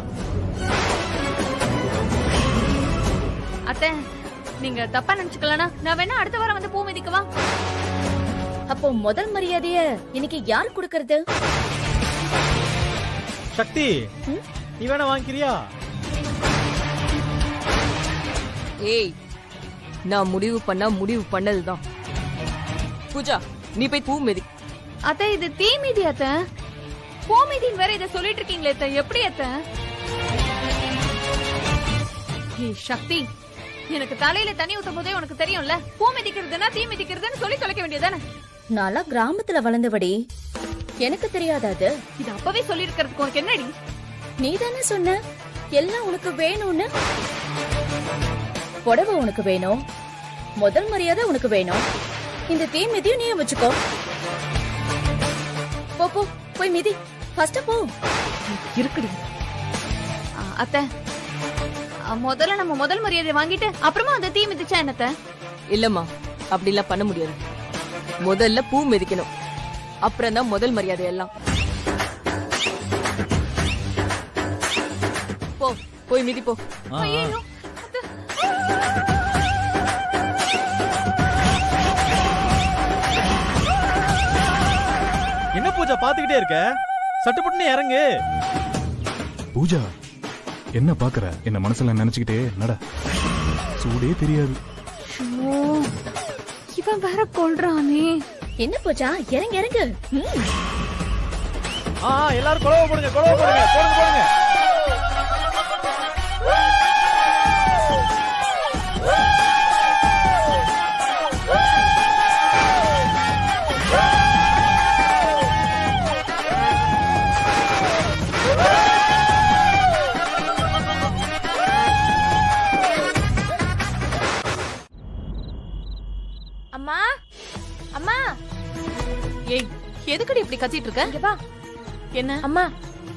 அத்தை, நீங்க தப்பா நினைச்சுக்கலனா நான் வேணா அடுத்த வாரம் வந்து பூ மிதிக்கவா? அப்போ முதல் மரியாதைய இன்னைக்கு யார் கொடுக்கறது? சக்தி, நீ வேணா வாங்கிக்கிறியா? ஏய், நான் முடிவு பண்ணதுதான். பூஜா நீ போய் பூ மிதி. அத்தை இது தீ மிதி அத்தை. பூ மிதின்னு வேற இதை சொல்லிட்டு இருக்கீங்களே அத்தை, எப்படி அத்தை? சக்தி, எனக்கு தலையில தண்ணி ஊத்தும் போதே உனக்கு தெரியும்ல, பூ மிதிக்கிறதுனா தீ மிதிக்கிறதுன்னு சொல்லி தொலைக்க வேண்டியதானே? நாளா கிராமத்துல வளர்ந்தபடி எனக்கு தெரியாதா அது? இது அப்பவே சொல்லி இருக்கிறதுக்கு உனக்கு என்னடி? நீ தானே சொன்ன எல்லாம் உனக்கு வேணும்னு. புடவை உனக்கு வேணும், முதல் மரியாதை உனக்கு வேணும், இந்த தீ மிதியும் நீயும் வச்சுக்கோ. போ போ போய் மிதி. ஃபர்ஸ்ட் போ. இருக்குடி. அத்தை, முதல்ல நம்ம முதல் மரியாதை வாங்கிட்டு அப்புறமா அந்த தீ மிதிச்சா என்னத்த? இல்லம்மா, அப்படி எல்லாம் பண்ண முடியாது. முதல்ல பூ மிதிக்கணும், அப்புறம் தான் முதல் மரியாதை எல்லாம். போ போய் மிதி போ. ஐயோ, என்ன பூஜா பாத்துக்கிட்டே இருக்க? சட்டுப்பட்டுன்னு இறங்கு. பூஜா என்ன பாக்குற? என்ன மனசுல நினைச்சுக்கிட்டே நட. சூடே தெரியாது. இவன் வேற கொல்றானே. என்ன பூஜா, இறங்கு இறங்கு. எல்லாரும் கொலவை போடுங்க, கொலவை போடுங்க, போடுங்க போடுங்க. அம்மா, அம்மா. ஏய், எதுக்குடி இப்படி கத்திட்டு இருக்க? இங்க வா. என்ன? அம்மா,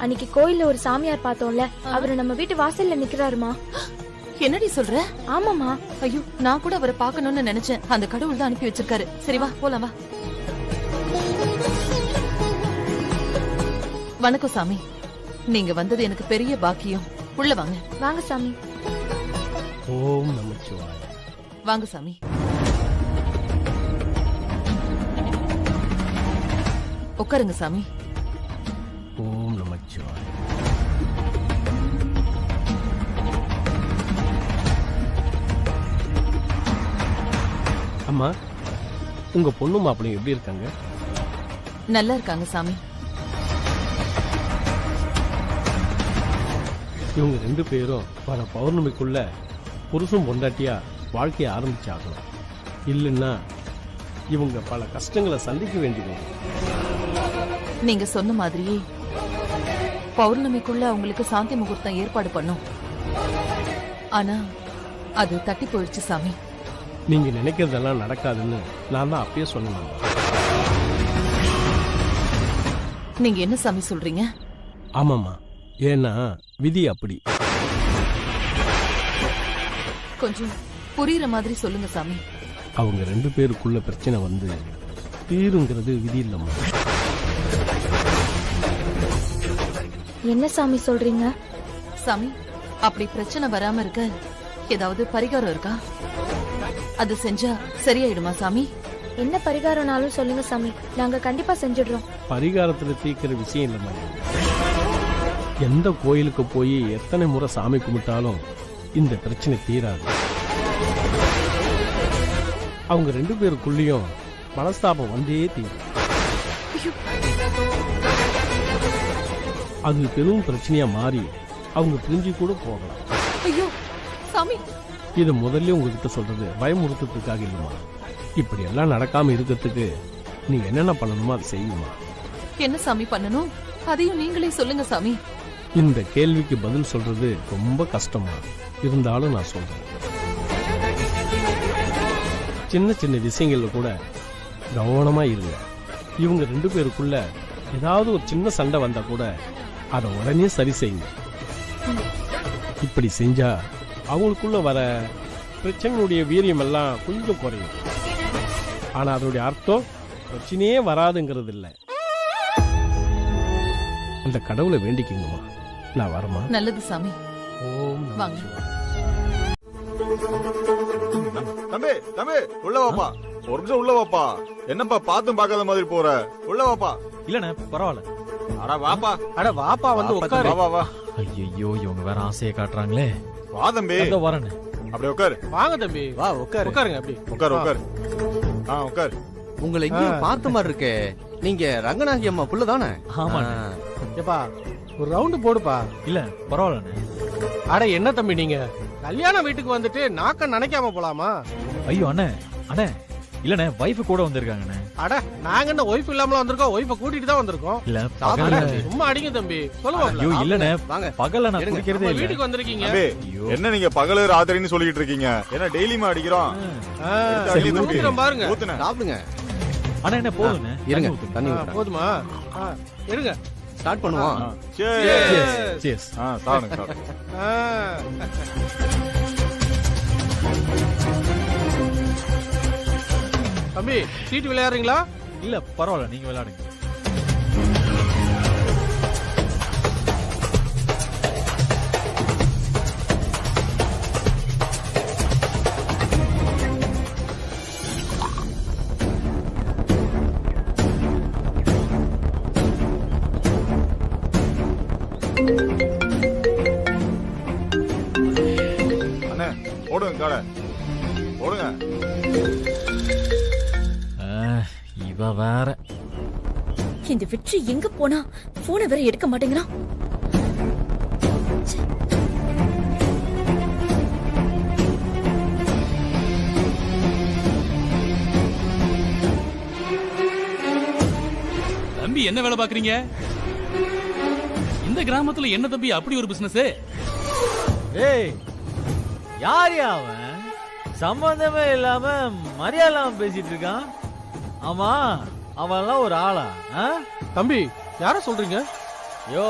அன்னைக்கு கோயில்ல ஒரு சாமியார் பார்த்தோம்ல, அவரு நம்ம வீட்டு வாசல்ல நிக்கிறாருமா. என்னடி சொல்ற? ஆமாமா. ஐயோ, நான் கூட அவரை பார்க்கணும்னு நினைச்சேன். அந்த கடவுள் தான் அனுப்பி வச்சிருக்காரு. சரி வா போலாம் வா. வணக்கம் சாமி, நீங்க வந்தது எனக்கு பெரிய பாக்கியம். உள்ள வாங்க. வாங்க சாமி. ஓம் நமச்சிவாய. வாங்க சாமி. உட்காருங்க சாமி. ஓம் நமச்சிவாய. அம்மா உங்க பொண்ணு மாப்பிள்ளையும் எப்படி இருக்காங்க? நல்லா இருக்காங்க சாமி. இவங்க 2 பேரும் வர பௌர்ணமிக்குள்ள புருஷன் பொண்டாட்டியா வாழ்க்கையை ஆரம்பிச்சாகணும். இல்லைன்னா இவங்க பல கஷ்டங்களை சந்திக்க வேண்டியது. நீங்க சொன்ன மாதிரியே பௌர்ணமிக்குள்ள அவங்களுக்கு சாந்தி முகூர்த்தம் ஏற்பாடு பண்ணும். ஆனா அது தட்டி போயிடுச்சு சாமி. நீங்க நினைக்கிறதெல்லாம் நடக்காதுன்னு நான் தான் அப்பயே சொன்னேன். நீங்க என்ன சாமி சொல்றீங்க? ஆமாம்மா, ஏன்னா விதி அப்படி. கொஞ்சம் புரியுற மாதிரி சொல்லுங்க சாமி. அவங்க 2 பேருக்குள்ள பிரச்சனை வந்து தீருங்கிறது விதி இல்லம்மா. என்ன சாமி சொல்றீங்க? சாமி, அப்படி பிரச்சனை வராம இருக்க ஏதாவது பரிகாரம் இருக்கா? அது செஞ்சா சரியாயிடுமா சாமி? என்ன பரிகாரம்னாலும் சொல்லுங்க சாமி, நாங்க கண்டிப்பா செஞ்சிடுறோம். பரிகாரத்துல தீர்க்கிற விஷயம் இல்லம்மா. எந்த கோயிலுக்கு போய் எத்தனை முறை சாமி கும்பிட்டாலும் இந்த பிரச்சனை தீராது. அவங்க 2 பேருக்குள்ளேயும் மனஸ்தாபம் வந்தே தீரும். அது பெரும் பிரச்சனையா மாறி அவங்க பிரிஞ்சு கூட போகலாம். ஐயோ சாமி, இது முதல்ல உங்ககிட்ட சொல்றது பயமுறுத்துறதுக்காக இல்லைம்மா. இப்படி எல்லாம் நடக்காம இருக்கிறதுக்கு நீங்க என்னென்ன பண்ணணுமோ அதை செய்யுமா. என்ன சாமி பண்ணணும்? அதையும் நீங்களே சொல்லுங்க சாமி. இந்த கேள்விக்கு பதில் சொல்றது ரொம்ப கஷ்டமா இருந்தாலும் நான் சொல்றேன். சின்ன சின்ன விஷயங்கள்ல கூட கவனமா இருங்க. இவங்க 2 பேருக்குள்ள ஏதாவது ஒரு சின்ன சண்டை வந்தா கூட அதை உடனே சரி செய்யுங்க. இப்படி செஞ்சா அவங்களுக்குள்ள வர பிரச்சனையுடைய வீரியம் எல்லாம் கொஞ்சம் குறையும். ஆனா அதனுடைய அர்த்தம் பிரச்சனையே வராதுங்கிறது இல்லை. அந்த கடவுளை வேண்டிக்கிங்கம்மா. நான் வரமா? நல்லது சாமி. ஓம் வாங்க. தம்பி தம்பி உள்ள வாப்பா. ஒரு நிமிஷம் உள்ள வாப்பா. என்னப்பா பாத்தும் பார்க்காத மாதிரி போற? உள்ள வாப்பா. இல்லண்ணே பரவாயில்ல. அட வாப்பா. அட வாப்பா, வந்து உட்காரு. வா வா வா. ஐயோ இவங்க வேற ஆசையை காட்டுறாங்களே. வா தம்பி. இதோ வரேன். அப்படியே உட்காரு. வாங்க தம்பி. வா உட்காரு. உட்காருங்க. அப்படி உட்காரு உட்காரு. உட்காரு. உங்களை எங்கேயும் பார்த்த மாதிரி இருக்கே. நீங்க ரங்கநாயகி அம்மா புள்ள தானே? ஆமா. ஏப்பா ஒரு ரவுண்டு போடுப்பா. இல்ல பரவாயில்லண்ணே. அட என்ன தம்பி நீங்க கல்யாண வீட்டுக்கு வந்துட்டு நாக்க நினைக்காம போலாமா? ஐயோ அண்ணே அண்ணே இல்லண்ணே, வைஃப் கூட வந்திருக்காங்கண்ணே. அட நாங்க என்ன ஒய்ஃப் இல்லாமல வந்திருக்கோம்? ஒய்ஃபை கூட்டிட்டு தான் வந்திருக்கோம். இல்ல சும்மா அடிங்க தம்பி. சொல்லுங்க. ஐயோ இல்லண்ணே, பகல்ல நான் குடிக்கிறதே இல்ல. வீட்டுக்கு வந்திருக்கீங்க. என்ன நீங்க பகல ராத்திரின்னு சொல்லிட்டு இருக்கீங்க? என்ன டெய்லியுமா அடிக்கிறோம்? பாருங்க. சாப்பிடுங்க. அண்ணா என்ன போதுண்ணே? இருங்க, தண்ணி போதுமா? எடுங்க. ஸ்டார்ட் பண்ணுவோம். cheers. சாப்பிடுங்க. தம்பி சீட்டு விளையாடுறீங்களா? இல்ல பரவாயில்ல, நீங்க விளையாடுங்க. அண்ணே ஓடுங்க காட ஓடுங்க. இவ வேற. இந்த வெற்றி எங்க போனா? போனை வேற எடுக்க மாட்டேங்கிறான். தம்பி என்ன வேலை பாக்குறீங்க? இந்த கிராமத்துல என்ன தம்பி அப்படி ஒரு பிசினஸ்? ஏய் யாரியா அவன்? சம்பந்தமே இல்லாம மரியாதை இல்லாம பேசிட்டு இருக்கான். ஆமா அவன்லாம் ஒரு ஆளா? தம்பி யார சொல்றீங்க? யோ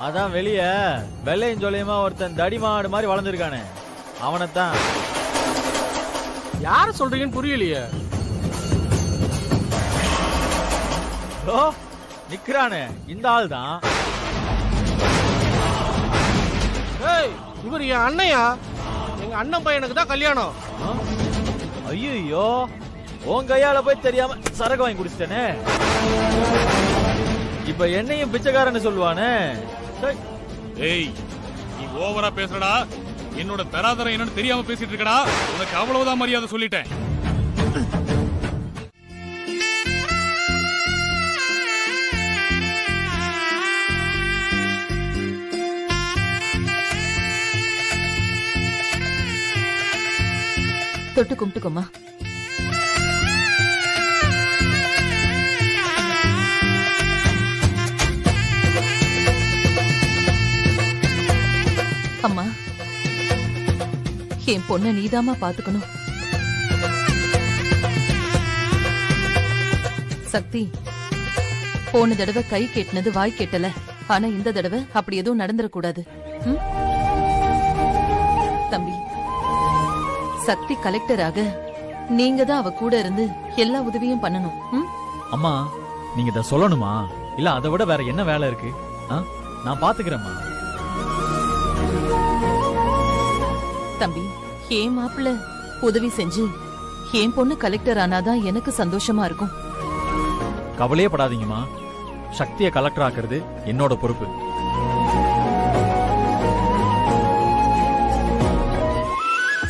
அதான் வெளிய வெள்ளையும் சொல்லியமா ஒருத்தன் தடிமாடு மாதிரி வளர்ந்துருக்கானே, அவனைத்தான். யார சொல்றீங்கன்னு புரியலையே. ஓ நிக்கிறானே இந்த ஆள் தான். ஏய் இவர் என் அண்ணையா? எங்க அண்ணன் பையனுக்கு தான் கல்யாணம். ஐயோ உன் கையால போய் தெரியாம சரக்கு வாங்கி குடிச்சிட்டேனே. இப்ப என்னையும் பிச்சைக்காரன்னு சொல்லுவானே. ஏய் நீ ஓவரா பேசுறடா. என்னோட தராதரம் என்னன்னு தெரியாம பேசிட்டு இருக்கடா. உனக்கு அவ்வளவுதான் மரியாதை சொல்லிட்டேன். தொட்டு கும்பிட்டுக்கோமா. அம்மா, என் பொண்ண நீதாமா பாத்துக்கணும். சக்தி, போன தடவை கை கேட்டினது வாய் கேட்டல. ஆனா இந்த தடவை அப்படி எதுவும் நடந்துடக்கூடாது. தம்பி, சக்தி கலெக்டராக நீங்க தான் அவ கூட இருந்து எல்லா உதவியும் பண்ணணும். அம்மா, நீங்க இத சொல்லணுமா? இல்ல அதை விட வேற என்ன வேலை இருக்கு? நான் பாத்துக்கிறேம்மா. தம்பி, ஏன் மாப்பிள்ள உதவி செஞ்சு என் பொண்ணு கலெக்டர் ஆனாதான் எனக்கு சந்தோஷமா இருக்கும். கவலையே படாதீங்கம்மா. சக்தியை கலெக்டர் ஆக்குறது என்னோட பொறுப்பு.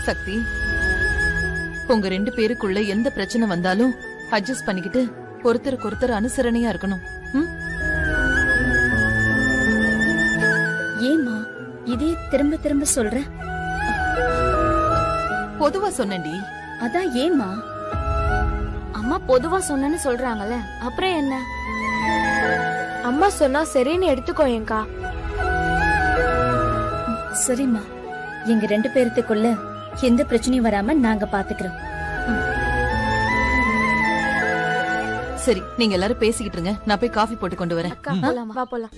சக்தி, உங்க 2 பேருக்குள்ள எந்த பிரச்சனை வந்தாலும் அட்ஜஸ்ட் பண்ணிக்கிட்டு ஒருத்தருக்கு ஒருத்தர் அனுசரணையா இருக்கணும். ஏமா இதே திரும்ப திரும்ப சொல்ற? பொதுவா சொன்னேன்டி. அதான் ஏமா? அம்மா பொதுவா சொன்னேன்னு சொல்றாங்கல்ல, அப்புறம் என்ன? அம்மா சொன்னா சரின்னு எடுத்துக்கோயேங்கா. சரிம்மா, எங்க 2 பேருக்குள்ள எந்த பிரச்சனையும் வராம நாங்க பாத்துக்கிறோம். சரி, நீங்க எல்லாரும் பேசிக்கிட்டு இருங்க. நான் போய் காஃபி போட்டு கொண்டு வரேன். வா போலாம்.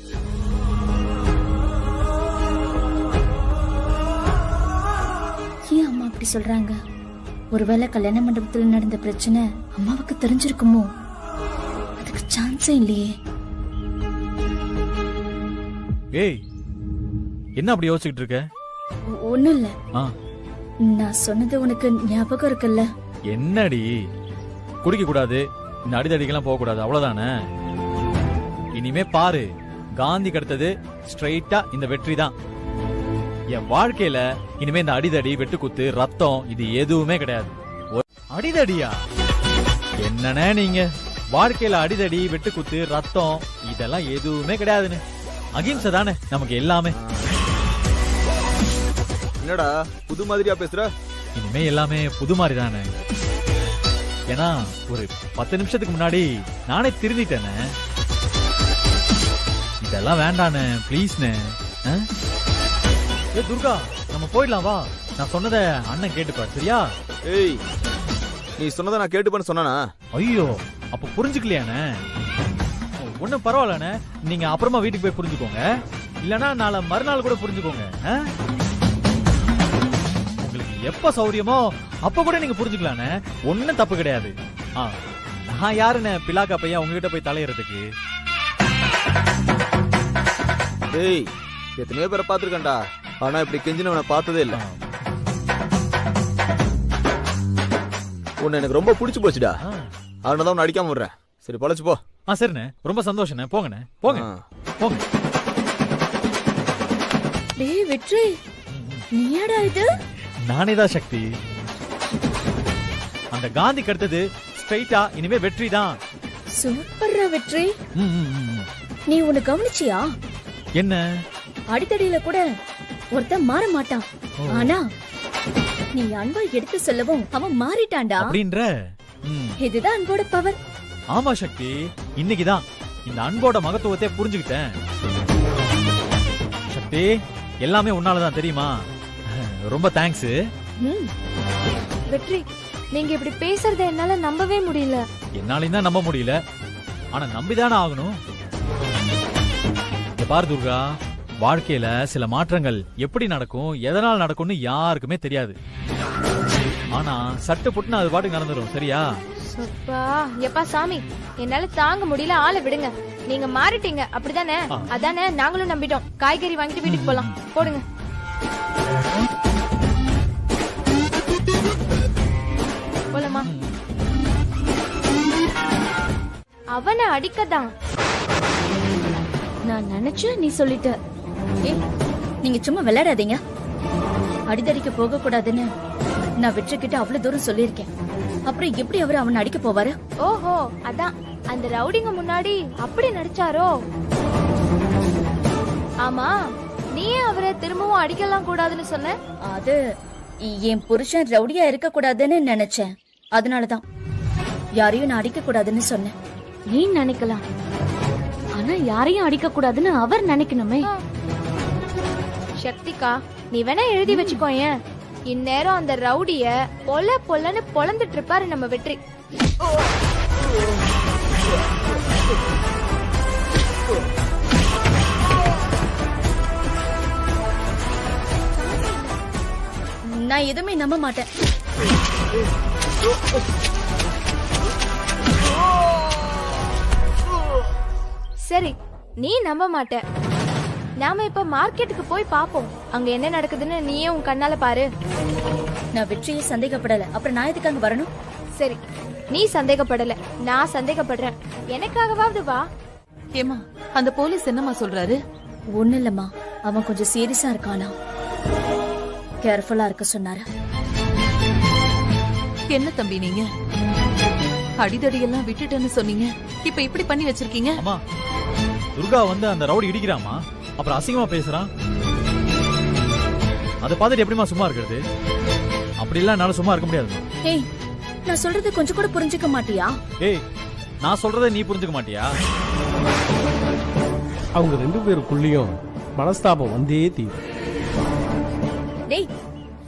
ஏன் அம்மா அப்படி சொல்றாங்க? ஒருவேளை கல்யாண மண்டபத்துல நடந்த பிரச்சனை அம்மாவுக்கு தெரிஞ்சிருக்குமோ? அதுக்கு சான்ஸே இல்லையே. ஏய், என்ன அப்படி யோசிச்சுட்டு இருக்க? ஒண்ணும் இல்ல. நான் சொன்னது உனக்கு ஞாபகம் இருக்குல்ல? என்னடி, குடிக்க கூடாது, இந்த அடிதடிக்கெல்லாம் போக கூடாது, அவ்வளவுதானே? இனிமே பாரு, காந்தி கிடைத்தது ஸ்ட்ரைட்டா இந்த வெற்றி தான். என் வாழ்க்கையில இனிமே இந்த அடிதடி, வெட்டுக்குத்து, ரத்தம் இது எதுவுமே கிடையாது. அடிதடியா? என்னன்னா நீங்க வாழ்க்கையில அடிதடி, வெட்டுக்குத்து, ரத்தம் இதெல்லாம் எதுவுமே கிடையாதுன்னு. அகிம்சை தானே நமக்கு எல்லாமே. என்னடா புது மாதிரியா பேசுற? இனிமே எல்லாமே புது மாதிரி தானே. ஏன்னா ஒரு 10 நிமிஷத்துக்கு முன்னாடி நானே திருந்திட்டேனே. இதெல்லாம் வேண்டானே, பிளீஸ்னே. ஏ துர்கா, நம்ம போயிடலாம் வா. நான் சொன்னத அண்ணன் கேட்டுப்பாரு, சரியா? ஏய், நீ சொன்னதை நான் கேட்டுப்பேன்னு சொன்னானா? ஐயோ, அப்ப புரிஞ்சுக்கலையானே? ஒண்ணும் பரவாயில்லண்ணே, நீங்க அப்புறமா வீட்டுக்கு போய் புரிஞ்சுக்கோங்க. இல்லனா நாளை மறுநாள் கூட புரிஞ்சுக்கோங்க. உங்களுக்கு எப்ப சௌரியமோ அப்ப கூட நீங்க புரிஞ்சுக்கலானே, ஒண்ணும் தப்பு கிடையாது. நான் யாருன்னு பிலாக்கா பையன் உங்ககிட்ட போய் தலையறதுக்கு? ஏய், எத்தனையோ பேரை பாத்துருக்கேன்டா, ஆனா இப்படி கெஞ்சினவனை பார்த்ததே இல்ல. உன்னை எனக்கு ரொம்ப பிடிச்சு போச்சுடா, அதனாலதான் உன்னை அடிக்காம விடுறேன். சரி, பொழைச்சு போ. சரிண்ணே, ரொம்ப சந்தோஷண்ணே. போங்கண்ணே, போங்க போங்க. டேய் வெற்றி, நீயாடா இது? நானேதான் சக்தி. அந்த காந்தி கடுத்தது ஸ்ட்ரைட்டா இனிமே வெற்றி தான். சூப்பர்ரா வெற்றி. நீ உன்னை கவனிச்சியா? என்ன? அடித்தடியில கூட ஒருத்தன் மாற மாட்டான், ஆனா நீ அன்பா எடுத்து சொல்லவும் அவன் மாறிட்டான்டா. அப்படின்ற? இதுதான் அன்போட பவர். ஆமா சக்தி, இன்னைக்குதான் இந்த அன்போட மகத்துவத்தை புரிஞ்சுக்கிட்டேன். சக்தி, எல்லாமே உன்னாலதான் தெரியுமா? ரொம்ப தேங்க்ஸ். வெற்றி, நீங்க இப்படி பேசுறத என்னால நம்பவே முடியல. என்னாலையும் தான் நம்ப முடியல, ஆனா நம்பிதானே ஆகணும். பாரு துர்கா, வாழ்க்கையில சில மாற்றங்கள் எப்படி நடக்கும், எதனால் நடக்கும்னு யாருக்குமே தெரியாது. ஆனா சட்டு புட்டுன்னு அது பாட்டுக்கு நடந்துரும், சரியா? எப்பா சாமி, என்னால தாங்க முடியல, ஆளை விடுங்க. நீங்க மாறிட்டீங்க அப்படிதானே? அதானே, நாங்களும் நம்பிட்டோம். காய்கறி வாங்கிட்டு வீட்டுக்கு போலாம், போடுங்க. போலாமா? அவனை அடிக்கதான் நான் நினைச்சு நீ சொல்லிட்ட. நீங்க சும்மா விளையாடாதீங்க. அடிதடிக்க போக கூடாதுன்னு நான் வெற்றிக்கிட்ட அவ்வளவு தூரம் சொல்லியிருக்கேன். அப்புறம் எப்படி அவரு அவனை அடிக்க போவாரு? ஓஹோ, அதான் அந்த ரவுடிங்க முன்னாடி அப்படி நடிச்சாரோ? ஆமா, நீயே அவரை திரும்பவும் அடிக்கலாம் கூடாதுன்னு சொன்ன. அது என் புருஷன் ரவுடியா இருக்க கூடாதுன்னு நினைச்சேன். அதனாலதான் யாரையும் நான் அடிக்க கூடாதுன்னு சொன்னேன். நீ நினைக்கலாம், ஆனா யாரையும் அடிக்க கூடாதுன்னு அவர் நினைக்கணுமே. சக்திகா, நீ வேணா எழுதி வச்சுக்கோயேன். இந்நேரம் அந்த ரவுடிய பொல்லன்னு பொழந்துட்டு இருப்பாரு நம்ம வெற்றி. நான் எதுவுமே நம்ப மாட்டேன். சரி, நீ நம்ப மாட்ட. நாம இப்ப மார்க்கெட்டுக்கு போய் பாப்போம். அங்க என்ன நடக்குதுன்னு நீயே உன் கண்ணால பாரு. நான் வெற்றியை சந்தேகப்படல, அப்புறம் நான் எதுக்கு அங்க வரணும்? சரி, நீ சந்தேகப்படல, நான் சந்தேகப்படுறேன். எனக்காகவாவது வா. ஏமா, அந்த போலீஸ் என்னமா சொல்றாரு? ஒண்ணு இல்லம்மா, அவன் கொஞ்சம் சீரியஸா இருக்கானா, கேர்ஃபுல்லா இருக்க சொன்னாரு. என்ன தம்பி நீங்க அடிதடி எல்லாம் விட்டுட்டேன்னு சொன்னீங்க, இப்ப இப்படி பண்ணி வச்சிருக்கீங்க? அம்மா, துர்கா வந்து அந்த ரவுடி இடிக்கிறாமா, அப்புறம் அசிங்கமா பேசுறான். அதை பார்த்துட்டு எப்படிமா சும்மா இருக்கிறது? அப்படி எல்லாம் என்னால சும்மா இருக்க முடியாது. ஏய், நான் சொல்றது கொஞ்சம் கூட புரிஞ்சுக்க மாட்டியா? ஏய், நான் சொல்றதை நீ புரிஞ்சுக்க மாட்டியா? அவங்க 2 பேருக்குள்ளேயும் மனஸ்தாபம் வந்தே தீரும். டேய்,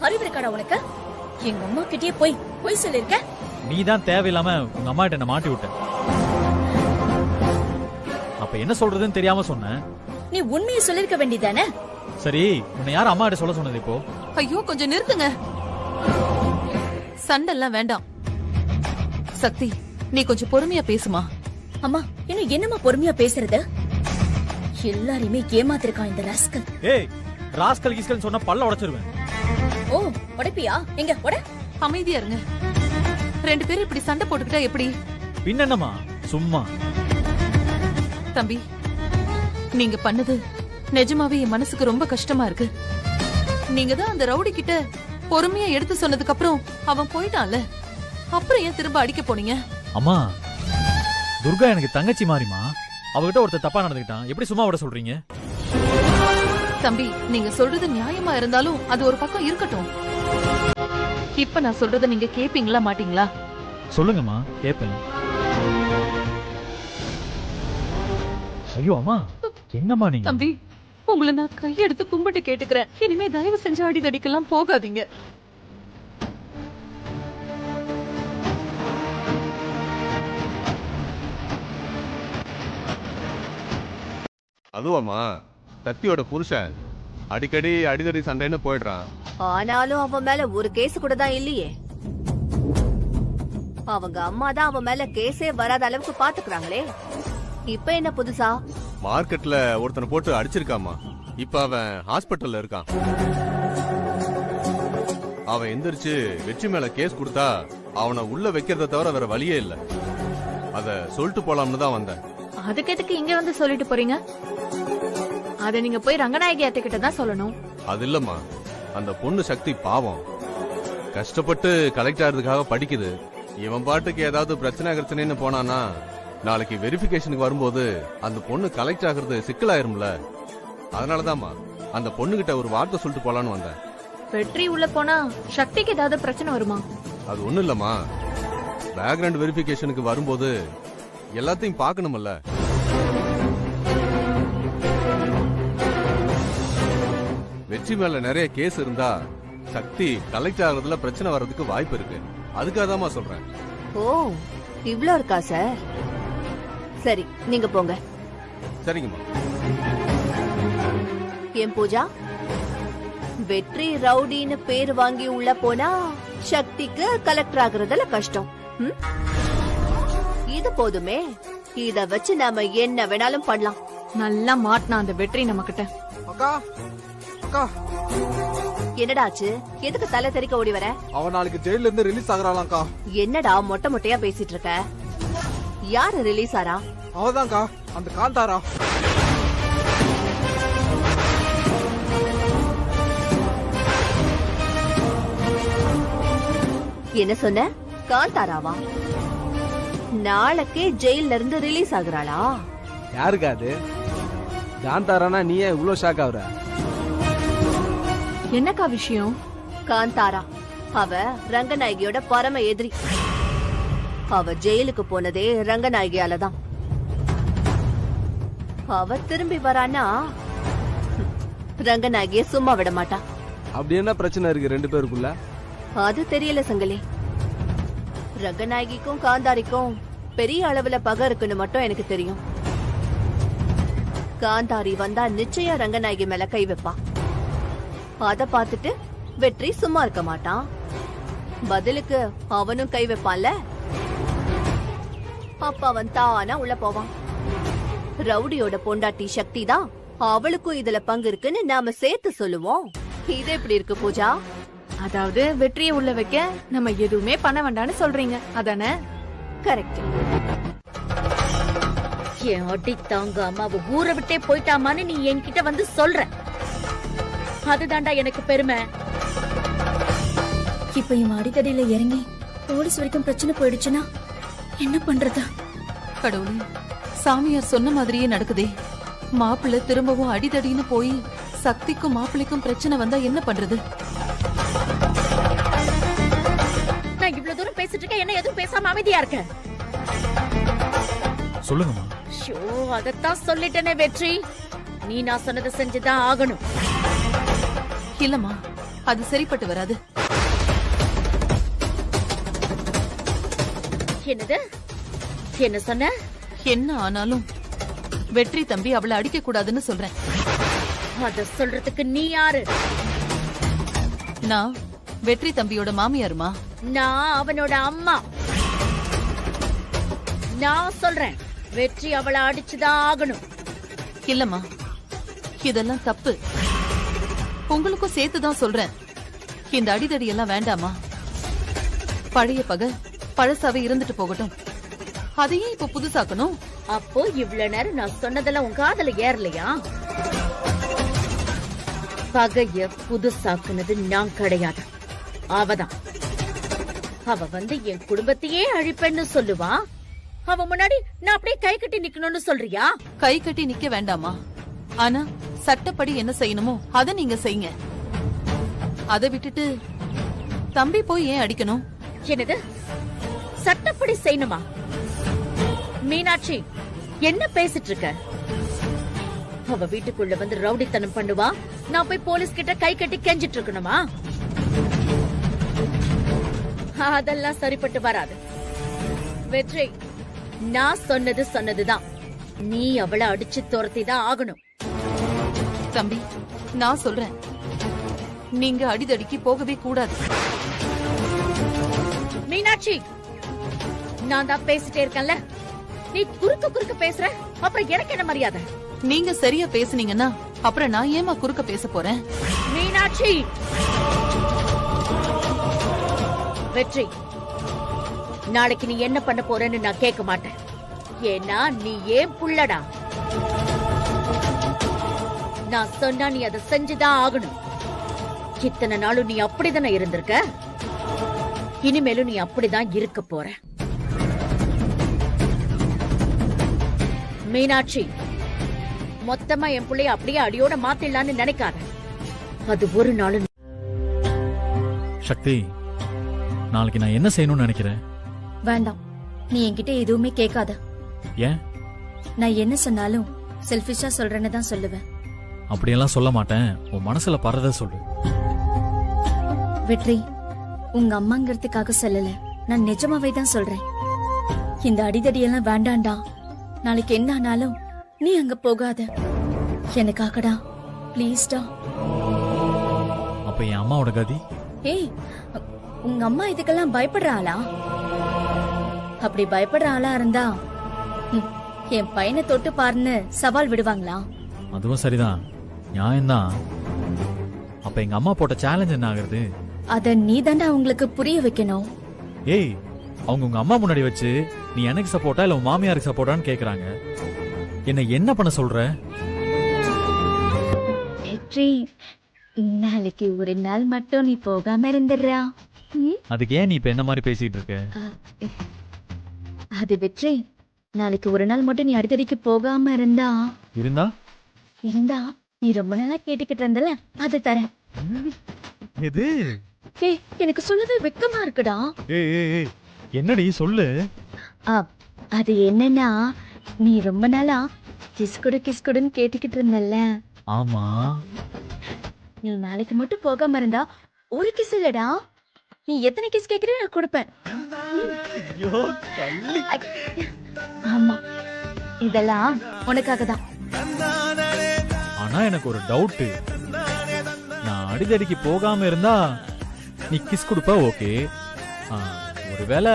அறிவு இருக்காடா உனக்கு? எங்க அம்மா கிட்டே போய் சொல்லிருக்க. நீ தான் தேவையில்லாம உங்க அம்மா கிட்ட என்ன மாட்டி விட்ட. அப்ப என்ன சொல்றதுன்னு தெரியாம சொன்னேன். நீ உண்மையை சொல்லிருக்க வேண்டியதானே? சரி, உன்னை யார் அம்மா கிட்ட சொல்ல சொன்னது இப்போ? ஐயோ, கொஞ்சம் நிறுத்துங்க. சண்டெல்லாம் வேண்டாம். சக்தி, நீ கொஞ்சம் பொறுமையா பேசுமா. அம்மா, இன்னும் என்னமா பொறுமையா பேசுறது? எல்லாரையுமே ஏமாத்திருக்கான் இந்த ராஸ்கல். ஏய், ராஸ்கல் கிஸ்கல் சொன்னா பல்ல உடைச்சிருவேன். ஓ, உடைப்பியா? எங்க உட? அமைதியா இருங்க. 2 பேரும் இப்படி சண்டை போட்டுக்கிட்டா எப்படி? பின்னமா சும்மா. தம்பி, நீங்க பண்ணது நிஜமாவே என் மனசுக்கு ரொம்ப கஷ்டமா இருக்கு. நீங்க தான் அந்த ரவுடி கிட்ட பொறுமையா எடுத்து சொன்னதுக்கு அப்புறம் அவன் போயிட்டான்ல, அப்புறம் ஏன் திரும்ப அடிக்க போனீங்க? அம்மா, துர்கா எனக்கு தங்கச்சி மாறிமா. அவகிட்ட ஒருத்தர் தப்பா நடந்துக்கிட்டான், எப்படி சும்மா விட சொல்றீங்க? தம்பி, நீங்க சொல்றது நியாயமா இருந்தாலும் அது ஒரு பக்கம் இருக்கட்டும். இப்ப நான் சொல்றத நீங்க கேப்பீங்களா மாட்டீங்களா? சொல்லுங்கம்மா, கேப்பேன். ஐயோ அம்மா, என்னம்மா நீங்க? தம்பி, உங்களை நான் கையெடுத்து கும்பிட்டு கேட்டுக்கிறேன், இனிமே தயவு செஞ்சு அடிதடிக்கெல்லாம் போகாதீங்க. அதுவாமா, சக்தியோட புருஷன் அடிக்கடி அடிதடி சண்டைன்னு போயிடுறான். ஆனாலும் அவன் மேல ஒரு கேஸ் கூட தான் இல்லையே. அவங்க அம்மா தான் அவன் மேல கேஸே வராத அளவுக்கு பாத்துக்கிறாங்களே. இப்ப என்ன புதுசா? மார்க்கெட்ல ஒருத்தனை போட்டு அடிச்சிருக்காமா. இப்ப அவன் ஹாஸ்பிட்டல்ல இருக்கான். அவன் எந்திரிச்சு வெற்றி மேல கேஸ் கொடுத்தா அவனை உள்ள வைக்கிறத தவிர வேற வழியே இல்ல. அத சொல்லிட்டு போலாம்னு தான் வந்தேன். அதுக்கு எதுக்கு இங்க வந்து சொல்லிட்டு போறீங்க? அத நீங்க போய் ரங்கநாயகி அத்தை கிட்ட தான் சொல்லணும். அது இல்லம்மா, அந்த பொண்ணு சக்தி பாவம், கஷ்டப்பட்டு கலெக்ட் ஆகிறதுக்காக படிக்குது. இவன் பாட்டுக்கு ஏதாவது பிரச்சனைன்னு போனானா நாளைக்கு வெரிஃபிகேஷனுக்கு வரும்போது அந்த பொண்ணு கலெக்ட் ஆகுறது சிக்கலாயிரும்ல. அதனாலதாம்மா அந்த பொண்ணுகிட்ட ஒரு வார்த்தை சொல்லிட்டு போலான்னு வந்தேன். வெற்றி உள்ள போனா சக்திக்கு ஏதாவது பிரச்சனை வருமா? அது ஒண்ணும் இல்லம்மா, பேக்ரவுண்ட் வெரிஃபிகேஷனுக்கு வரும்போது எல்லாத்தையும் பார்க்கணும்ல. வெற்றி மேல நிறைய கேஸ் இருந்தா சக்தி கலெக்ட் ஆகுறதுல பிரச்சனை வர்றதுக்கு வாய்ப்பு இருக்கு. அதுக்காக தான் சொல்றேன். ஓ, இவ்ளோ இருக்கா சார்? சரி, நீங்க போங்க. சரிங்கம்மா. என் பூஜா, வெற்றி ரவுடின்னு பேர் வாங்கி உள்ள போனா சக்திக்கு கலெக்டர் ஆகுறதுல கஷ்டம். இது போதுமே, இத வச்சு நாம என்ன வேணாலும் பண்ணலாம். நல்லா மாட்டினா அந்த வெற்றி நம்ம கிட்ட. அக்கா, அக்கா, என்னடாச்சு? எதுக்கு தலை தெறிக்க ஓடி வர? அவன் நாளைக்கு ஜெயில இருந்து ரிலீஸ் ஆகுறாளாம்க்கா. என்னடா மொட்டை மொட்டையா பேசிட்டு இருக்க? யாரு ரிலீஸ் ஆறா? அவதான்க்கா, அந்த காந்தாரா. என்ன சொன்ன? காந்தாராவா? நாளைக்கே ஜெயில இருந்து ரிலீஸ் ஆகுறாளா? யாருக்கா அது? காந்தாரானா நீ ஏன் இவ்ளோ ஷாக் ஆகுற? என்னக்கா விஷயம்? காந்தாரா. அவ ரங்கநாயகியோட பரம எதிரி. அவ ஜெயிலுக்கு போனதே ரங்கநாயகியால தான். அவ திரும்பி வரானா ரங்கநாயகிய சும்மா விட மாட்டா. அப்படி என்ன பிரச்சனை இருக்கு ரெண்டு பேருக்குள்ள? அது தெரியல சங்கிலி. ரங்கநாயகிக்கும் காந்தாரிக்கும் பெரிய அளவுல பகை இருக்குன்னு மட்டும் எனக்கு தெரியும். காந்தாரி வந்தா நிச்சயம் ரங்கநாயகி மேல கை வைப்பான். அத பார்த்துட்டு வெற்றி சும்மா இருக்க மாட்டான். பதிலுக்கு அவனும் கை வைப்பான்ல. அப்ப அவன் தானா உள்ள போவான். ரவுடியோட பொண்டாட்டி சக்தி தான் அவளுக்கும் இதுல பங்கு இருக்குன்னு நாம சேர்த்து சொல்லுவோம். இது எப்படி இருக்கு பூஜா? அதாவது வெற்றியை உள்ள வைக்க நம்ம எதுவுமே பண்ண வேண்டாம்னு சொல்றீங்க அதானே? கரெக்ட். என் அடி தாங்காம அவ ஊரை விட்டே போயிட்டாமான்னு நீ என்கிட்ட வந்து சொல்ற. அதுதான்டா எனக்கு பெருமை. இப்ப இவன் அடித்தடியில இறங்கி போலீஸ் வரைக்கும் பிரச்சனை போயிடுச்சுன்னா என்ன பண்றது? கடவுளே, சாமியார் சொன்ன மாதிரியே நடக்குதே. மாப்பிள்ளை திரும்பவும் அடிதடின்னு போய் சக்திக்கும் மாப்பிள்ளைக்கும் பிரச்சனை வந்தா என்ன பண்றது? நான் இவ்வளவு தூரம் பேசிட்டு இருக்கேன், என்ன எதுவும் பேசாம அமைதியா இருக்க? சொல்லுங்கம்மா. ஷோ, அதத்தான் சொல்லிட்டேனே வெற்றி. நீ நான் சொன்னதை செஞ்சுதான் ஆகணும். இல்லம்மா, அது சரிப்பட்டு வராது. என்னது? என்ன சொன்ன? என்ன ஆனாலும் வெற்றி தம்பி அவளை அடிக்க கூடாதுன்னு சொல்றேன். அத சொல்றதுக்கு நீ யாரு? நான் வெற்றி தம்பியோட மாமியாருமா. நான் அவனோட அம்மா. நான் சொல்றேன், வெற்றி அவளை அடிச்சுதான் ஆகணும். இல்லம்மா, இதெல்லாம் தப்பு. உங்களுக்கும் சேர்த்துதான் சொல்றேன். இந்த அடிதடி எல்லாம் வேண்டாமா? பழைய பகை பழசாவே இருந்துட்டு போகட்டும். அதையே இப்ப புதுசாக்கணும். அப்போ இவ்வளவு நேரம் நான் சொன்னதெல்லாம் உன் காதுல ஏறலையா? பகைய புதுசாக்குனது நான் கிடையாது, அவதான். அவ வந்து என் குடும்பத்தையே அழிப்பேன்னு சொல்லுவா. அவ முன்னாடி நான் அப்படியே கை கட்டி நிக்கணும்னு சொல்றியா? கை கட்டி நிக்க வேண்டாமா? ஆனா சட்டப்படி என்ன செய்யணுமோ அத நீங்க செய்யுங்க. அதை விட்டுட்டு தம்பி போய் ஏன் அடிக்கணும்? என்னது? சட்டப்படி செய்யணுமா? மீனாட்சி, என்ன பேசிட்டு இருக்க? அவ வீட்டுக்குள்ள வந்து ரவுடித்தனம் பண்ணுவா, நான் போய் போலீஸ் கிட்ட கை கட்டி கெஞ்சிட்டு இருக்கணுமா? அதெல்லாம் சரிப்பட்டு வராது. வெற்றி, நான் சொன்னதுதான். நீ அவளை அடிச்சு துரத்திதான் ஆகணும். தம்பி, நான் சொல்றேன், நீங்க அடிதடிக்கு போகவே கூடாது. மீனாட்சி, நான் தான் பேசிட்டே இருக்கேன்ல, நீ குறுக்க பேசுற, அப்புறம் எனக்கு என்ன மரியாதை? நீங்க சரியா பேசுனீங்கன்னா அப்புறம் நான் ஏமா குறுக்க பேச போறேன்? மீனாட்சி! வெற்றி, நாளைக்கு நீ என்ன பண்ண போறேன்னு நான் கேட்க மாட்டேன். ஏன்னா நீ ஏன் புள்ளடா. நான் சொன்னா நீ அதை செஞ்சுதான் ஆகணும். இத்தனை நாளும் நீ அப்படிதானே இருந்திருக்க, இனிமேலும் நீ அப்படிதான் இருக்க போற. மீனாட்சி, மொத்தமா என் பிள்ளைய அப்படியே அடியோட மாத்திடலான்னு நினைக்காத. அது ஒரு நாளும். சக்தி, நாளைக்கு நான் என்ன செய்யணும்னு நினைக்கிறேன்? வேண்டாம், நீ என்கிட்ட எதுவுமே கேட்காத. ஏன்? நான் என்ன சொன்னாலும் செல்ஃபிஷா சொல்றேன்னு தான் சொல்லுவேன். அப்படியெல்லாம் சொல்ல மாட்டேன், உன் மனசுல பறத சொல்லு. வெற்றி, உங்க அம்மாங்கிறதுக்காக சொல்லல, நான் நிஜமாவே தான் சொல்றேன். இந்த அடிதடியெல்லாம் வேண்டாண்டா. நாளைக்கு என்ன ஆனாலும் நீ அங்க போகாத. எனக்காகடா, ப்ளீஸ்டா. அப்ப என் அம்மாவோட கதி? ஏய், உங்க அம்மா இதுக்கெல்லாம் பயப்படுற ஆளா? அப்படி பயப்படுற ஆளா இருந்தா என் பையனை தொட்டு பாருன்னு சவால் விடுவாங்களா? அதுவும் சரிதான், நியாயம்தான். அப்ப எங்க அம்மா போட்ட சேலஞ்ச் என்ன ஆகுறது? அத நீ தாண்டா அவங்களுக்கு புரிய வைக்கணும். ஏய், அவங்க உங்க அம்மா முன்னாடி வச்சு நீ எனக்கு சப்போர்ட்டா இல்ல உன் மாமியாருக்கு சப்போர்ட்டான்னு கேக்குறாங்க. என்ன பண்ண சொல்ற? வெற்றி, நாளைக்கு ஒரு நாள் மட்டும் நீ போகாம இருந்துடுறா. அதுக்கு ஏன் நீ இப்ப என்ன மாதிரி பேசிட்டு இருக்க? அது வெற்றி, நாளைக்கு ஒரு நாள் மட்டும் நீ அடிக்கடிக்கு போகாம இருந்தா இருந்தா நீ ரொம்ப நாளா கேட்டுக்கிட்டு இருந்தல, அது தரேன். எது? ஏய் எனக்கு சொல்லவே வெக்கமா இருக்குடா. ஏய் ஏய் ஏய் என்னடி சொல்லு. அது என்னன்னா நீ ரொம்ப நாளா கிஸ் கொடுன்னு கேட்டுக்கிட்டு இருந்தல்ல. ஆமா. நீ நாளைக்கு மட்டும் போகாம இருந்தா ஒரு கிஸ் இல்லடா, நீ எத்தனை கிஸ் கேக்குற நான் கொடுப்பேன். ஆமா, இதெல்லாம் உனக்காக தான். ஆனா எனக்கு ஒரு டவுட். நான் அடிதடிக்கு போகாம இருந்தா நீ கிஸ் கொடுப்ப, ஓகே. ஒருவேளை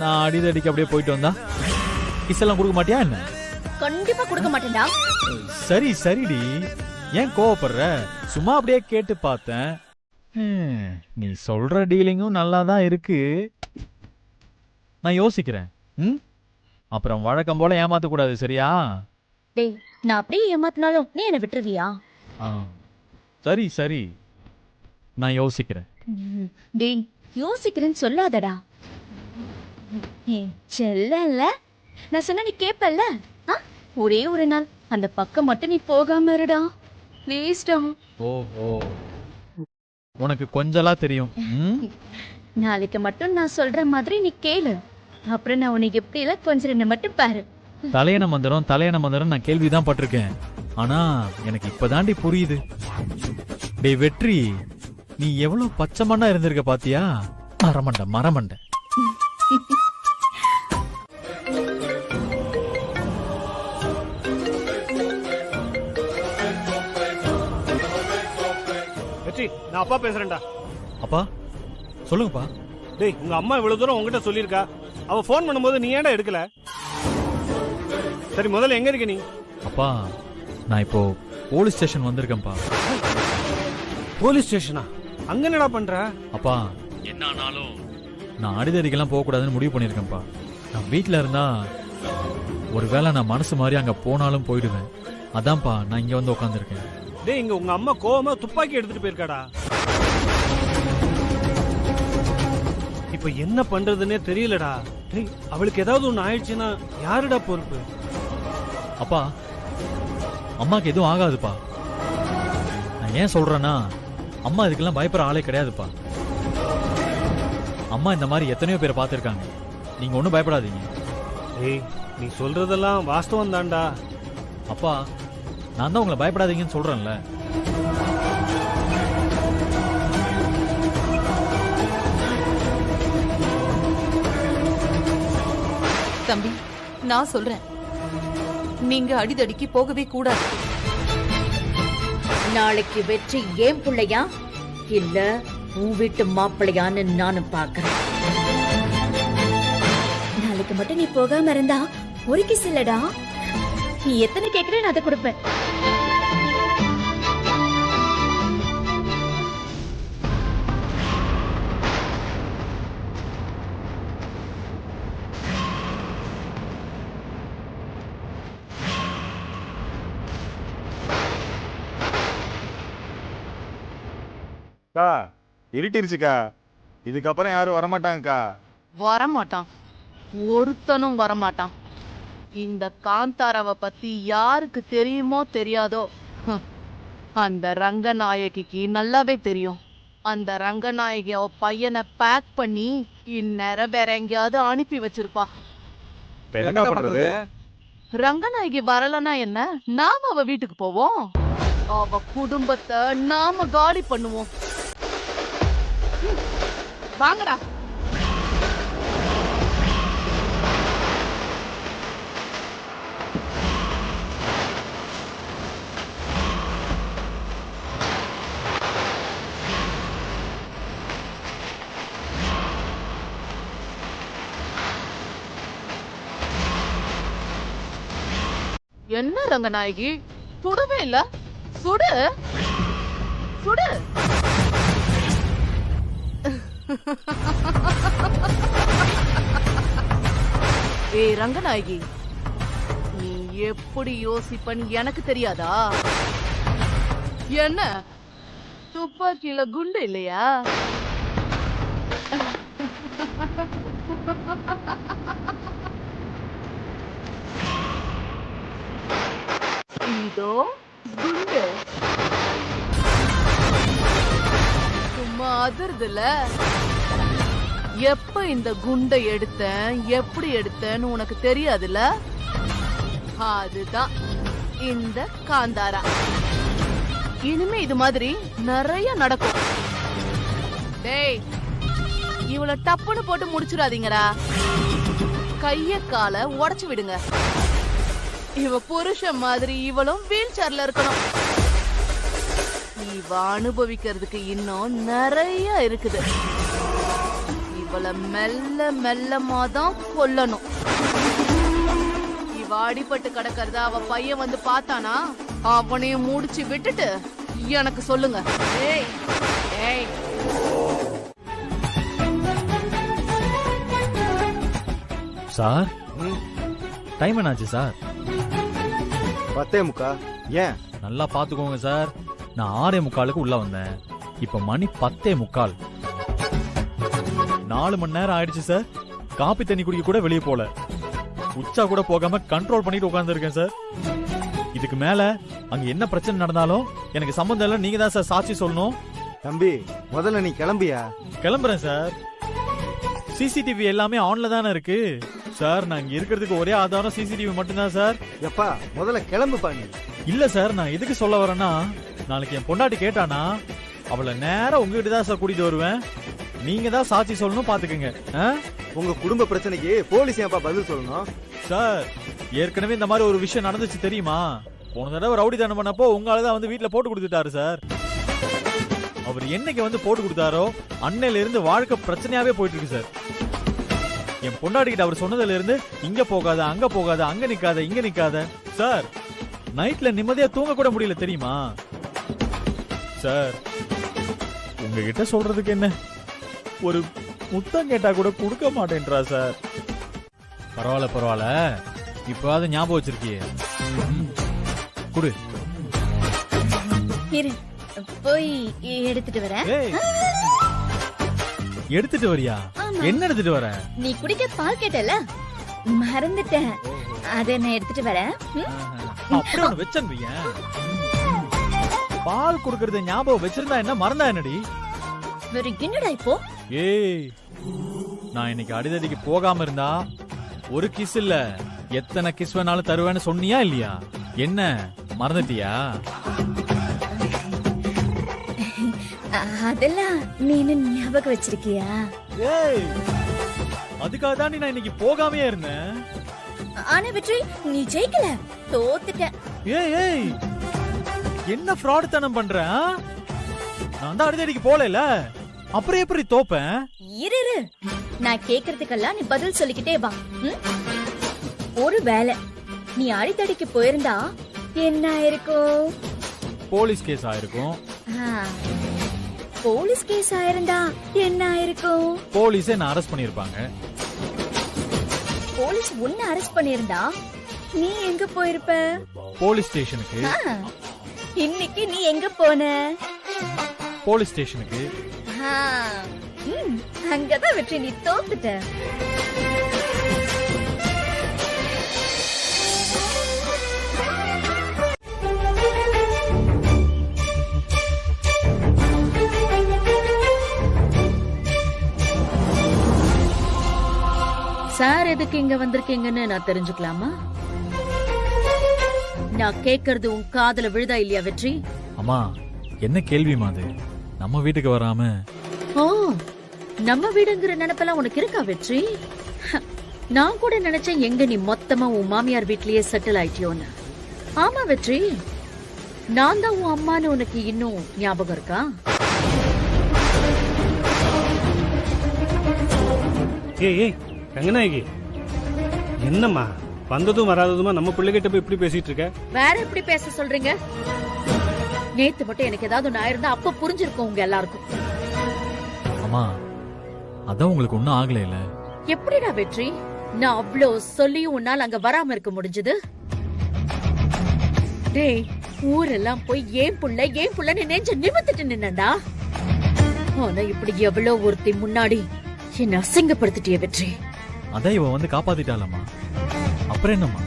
நான் அடிதடிக்கு அப்படியே போயிட்டு வந்தா கிஸ் எல்லாம் கொடுக்க மாட்டியா என்ன? கண்டிப்பா கொடுக்க மாட்டேன்டா. சரி சரிடி, ஏன் கோவப்படுற? சும்மா அப்படியே கேட்டு பார்த்தேன். நீ சொல்ற டீலிங்கும் நல்லா தான் இருக்கு. நான் யோசிக்கிறேன். அப்புறம் வழக்கம் போல ஏமாத்த கூடாது, சரியா? டேய், நான் அப்படியே ஏமாத்தினாலும் நீ என்ன விட்டுருவியா? சரி சரி, நான் யோசிக்கிறேன். டேய், யோசிக்கிறேன்னு சொல்லாதடா. செல்லல, நான் சொன்ன நீ கேப்பல்ல. ஒரே ஒரு நாள் அந்த பக்கம் மட்டும் நீ போகாம இருடா, ப்ளீஸ்டா. ஓஹோ, உனக்கு கொஞ்சலா தெரியும். நாளைக்கு மட்டும் நான் சொல்ற மாதிரி நீ கேளு, அப்புறம் நான் உனக்கு எப்படி இல்ல கொஞ்சம் ரெண்டு மட்டும் பாரு. தலையண மந்திரம் நான் கேள்விதான் பட்டிருக்கேன். ஆனா எனக்கு இப்பதாண்டி புரியுது. டேய் வெற்றி, நீ எவ்வளவு பச்சை மண்ணா இருந்திருக்க பாத்தியா? மரமண்ட. வெற்றி, நான் அப்பா பேசுறேன்டா. அப்பா சொல்லுங்கப்பா. டேய், உங்க அம்மா இவ்வளவு தூரம் உங்ககிட்ட சொல்லியிருக்கா. அவ போன் பண்ணும்போது நீ ஏன்டா எடுக்கல? சரி, முதல்ல எங்க இருக்க நீ? அப்பா, நான் இப்போ போலீஸ் ஸ்டேஷன் வந்திருக்கேன்ப்பா. போலீஸ் ஸ்டேஷனா? அங்க என்னடா பண்ற? அப்பா, என்ன ஆனாலும் நான் அடிதடிக்கெல்லாம் போக கூடாதுன்னு முடிவு பண்ணிருக்கேன்ப்பா. நான் வீட்டுல இருந்தா ஒருவேளை நான் மனசு மாதிரி அங்க போனாலும் போயிடுவேன். அதான்ப்பா நான் இங்க வந்து உட்காந்துருக்கேன். டேய், இங்க உங்க அம்மா கோவமா துப்பாக்கி எடுத்துட்டு போயிருக்காடா. இப்ப என்ன பண்றதுன்னே தெரியலடா. டேய், அவளுக்கு ஏதாவது ஒண்ணு ஆயிடுச்சுன்னா யாருடா பொறுப்பு? அப்பா, அம்மாக்கு எதுவும் ஆகாதுப்பா. நான் ஏன் சொல்றேன்னா, அம்மா இதுக்கெல்லாம் பயப்படுற ஆளே கிடையாதுப்பா. அம்மா இந்த மாதிரி எத்தனையோ பேரை பார்த்திருக்காங்க. நீங்க ஒன்றும் பயப்படாதீங்க. ஏய், நீ சொல்றதெல்லாம் வாஸ்தவம் தான்டா. அப்பா, நான் தான் உங்களை பயப்படாதீங்கன்னு சொல்றேன்ல. தம்பி, நான் சொல்றேன், நீங்க அடிதடிக்கு போகவே கூடாது. நாளைக்கு வெற்றி ஏன் பிள்ளையா இல்ல உன் வீட்டு மாப்பிள்ளையான்னு நானும் பாக்குறேன். நாளைக்கு மட்டும் நீ போகாம இருந்தா ஒரு கிஸ் இல்லடா, நீ எத்தனை கேக்குற நான் அதை கொடுப்பேன். அக்கா, இருட்டிருச்சுக்கா. இதுக்கப்புறம் யாரும் வரமாட்டாங்கக்கா. வரமாட்டான், ஒருத்தனும் வரமாட்டான். இந்த காந்தாராவை பத்தி யாருக்கு தெரியுமோ தெரியாதோ, அந்த ரங்கநாயகிக்கு நல்லாவே தெரியும். அந்த ரங்கநாயகி அவ பையனை பேக் பண்ணி இந்நேரம் வேற எங்கேயாவது அனுப்பி வச்சிருப்பா. என்ன பண்றது? ரங்கநாயகி வரலன்னா என்ன, நாம அவ வீட்டுக்கு போவோம். அவ குடும்பத்தை நாம காலி பண்ணுவோம். வாங்கடா. என்ன ரங்கநாயகி, சுடவே இல்ல? சுடு சுடு. ஏய் ரங்கநாயகி, நீ எப்படி யோசிப்பன்னு எனக்கு தெரியாதா? என்ன துப்பாக்கியில குண்டு இல்லையா? இதோ குண்டு. சும்மா அதிர்துல எப்ப இந்த குண்டை எடுத்தேன் எப்படி எடுத்தேன்னு உனக்கு தெரியாதுல அதுதான் இந்த காந்தாரா இனிமே இது மாதிரி நிறைய நடக்கும் டேய் இவள டப்புன்னு போட்டு முடிச்சிடாதீங்கடா கைய கால உடைச்சு விடுங்க இவ புருஷன் மாதிரி இவளும் வீல் சேர்ல இருக்கணும் இவ அனுபவிக்கிறதுக்கு இன்னும் நிறைய இருக்குது இவள மெல்ல மெல்லமாதான் கொல்லணும் இவ அடிபட்டு கிடக்கிறத அவ பையன் வந்து பார்த்தானா அவனையும் முடிச்சு விட்டுட்டு எனக்கு சொல்லுங்க ஏய் ஏய் சார் டைம் என்னாச்சு சார்? 10:45. ஏன்? நல்லா பாத்துக்கோங்க சார். நான் 6:45 உள்ள வந்தேன். இப்ப மணி 10:45. 4 மணி நேரம் ஆயிடுச்சு சார். காப்பி தண்ணி குடிக்க கூட வெளியே போல. உச்சா கூட போகாம கண்ட்ரோல் பண்ணிட்டு உட்கார்ந்து இருக்கேன் சார். இதுக்கு மேல அங்க என்ன பிரச்சனை நடந்தாலும் எனக்கு சம்பந்தம் இல்ல. நீங்க தான் சார் சாட்சி சொல்லணும். தம்பி முதல்ல நீ கிளம்பியா? கிளம்புறேன் சார். சிசிடிவி எல்லாமே ஆன்ல தானே இருக்கு சார். நான் இங்க இருக்கிறதுக்கு ஒரே ஆதாரம் சிசிடிவி மட்டும்தான் சார். எப்பா முதல்ல கிளம்பு பாணி. இல்ல சார், நான் எதுக்கு சொல்ல வரேன்னா, நாளைக்கு என் பொண்டாட்டி கேட்டானா அவளை நேரா உங்ககிட்ட தான் சார் கூட்டிட்டு வருவேன். நீங்க தான் சாட்சி சொல்லணும், பாத்துக்கங்க. உங்க குடும்ப பிரச்சனைக்கு போலீஸ் ஏன்பா பதில் சொல்லணும்? சார் ஏற்கனவே இந்த மாதிரி ஒரு விஷயம் நடந்துச்சு தெரியுமா? போன தடவை ரவுடி தானம் பண்ணப்போ உங்க ஆளுதான் வந்து வீட்டுல போட்டு கொடுத்துட்டாரு சார். அவர் என்னைக்கு வந்து போட்டு கொடுத்தாரோ அன்னையில இருந்து வாழ்க்கை பிரச்சனையாவே போயிட்டு இருக்கு சார். என் பொண்டாட்டி கிட்ட அவர் சொன்னதுல இருந்து இங்க போகாத, அங்க போகாத, அங்க நிக்காத, இங்க நிக்காத. சார் நைட்ல நிம்மதியா தூங்க கூட முடியல தெரியுமா சார்? உங்ககிட்ட சொல்றதுக்கு என்ன, ஒரு முத்தம் கேட்டா கூட கொடுக்க மாட்டேன்றா சார். பரவாயில்ல பரவாயில்ல, இப்பவாது ஞாபகம் வச்சிருக்கியே, குடு. போய் எடுத்துட்டு வரேன். எடுத்துட்டு வரியா? என்ன எடுத்துட்டு வர? நீ குடிக்க பால் கேட்டல, மறந்துட்டேன். அத நான் எடுத்துட்டு வரேன். அப்படியே ஒண்ணு வச்சன்றியா? பால் குடுக்கறத ஞாபகம் வச்சிருந்தா என்ன, மறந்தா என்னடி? வேற என்னடா இப்போ? ஏய், நான் இன்னைக்கு அடிதடிக்கு போகாம இருந்தா ஒரு கிஸ் இல்ல எத்தனை கிஸ் வேணாலும் தருவேன்னு சொன்னியா இல்லையா? என்ன மறந்துட்டியா? அதெல்லாம் நீ ஞாபகம் வச்சிருக்கியா? ஏய், அதுக்காக தான் நான் இன்னைக்கு போகாமையே இருந்தேன். ஆனா வெற்றி, நீ ஜெயிக்கல, தோத்துட்ட. ஏய் ஏய், என்ன ஃப்ராட் தனம் பண்ற? நான் தான் அடிதடிக்கு போகல, அப்புறம் எப்படி தோப்பேன்? இரு, நான் கேக்குறதுக்கெல்லாம் நீ பதில் சொல்லிக்கிட்டே வா. ஒரு வேளை நீ அடிதடிக்கு போயிருந்தா என்ன ஆயிருக்கும்? போலீஸ் கேஸ் ஆயிருக்கும். போலீஸ் கேஸ் ஆயிருந்தா என்ன ஆயிருக்கும்? போலீஸ் என்ன அரெஸ்ட் பண்ணிருப்பாங்க. போலீஸ் உன்னை அரெஸ்ட் பண்ணிருந்தா நீ எங்க போயிருப்ப? போலீஸ் ஸ்டேஷனுக்கு. இன்னைக்கு நீ எங்க போன? போலீஸ் ஸ்டேஷனுக்கு. அங்கதான் வெற்றி, நீ தோத்துட்ட. சார் எதுக்கு இங்க வந்திருக்கீங்கன்னு நான் தெரிஞ்சுக்கலாமா? நான் கேக்குறது உன் காதுல விழுதா இல்லையா வெற்றி? அம்மா என்ன கேள்விமா அது? நம்ம வீட்டுக்கு வராம. ஓ, நம்ம வீடுங்கிற நினைப்பெல்லாம் உனக்கு இருக்கா வெற்றி? நான் கூட நினைச்சேன் எங்க நீ மொத்தமா உன் மாமியார் வீட்லயே செட்டில் ஆயிட்டியோன்னு. ஆமா வெற்றி, நான் தான் உன் அம்மான்னு உனக்கு இன்னும் ஞாபகம் இருக்கா? ஏய் ஏய் ரங்கநாயகி, என்னம்மா வந்ததும் வராததுமா நம்ம பிள்ளைகிட்ட போய் இப்படி பேசிட்டு இருக்க? வேற எப்படி பேச சொல்றீங்க? நேத்து மட்டும் எனக்கு ஏதாவது ஒண்ணு ஆயிருந்தா அப்ப புரிஞ்சிருக்கும் உங்க எல்லாருக்கும். அம்மா அதான் உங்களுக்கு ஒண்ணும் ஆகல இல்ல? எப்படிடா வெற்றி, நான் அவ்வளோ சொல்லியும் உன்னால அங்க வராம இருக்க முடிஞ்சது? டேய், ஊரெல்லாம் போய் ஏன் புள்ளன்னு நெஞ்ச நிமித்திட்டு நின்னடா. ஆனா இப்படி எவ்வளவு ஒருத்தி முன்னாடி என்ன அசிங்கப்படுத்திட்டிய வெற்றி. அதான் இவ வந்து காப்பாத்திட்டாலம்மா, அப்புறம் என்னம்மா?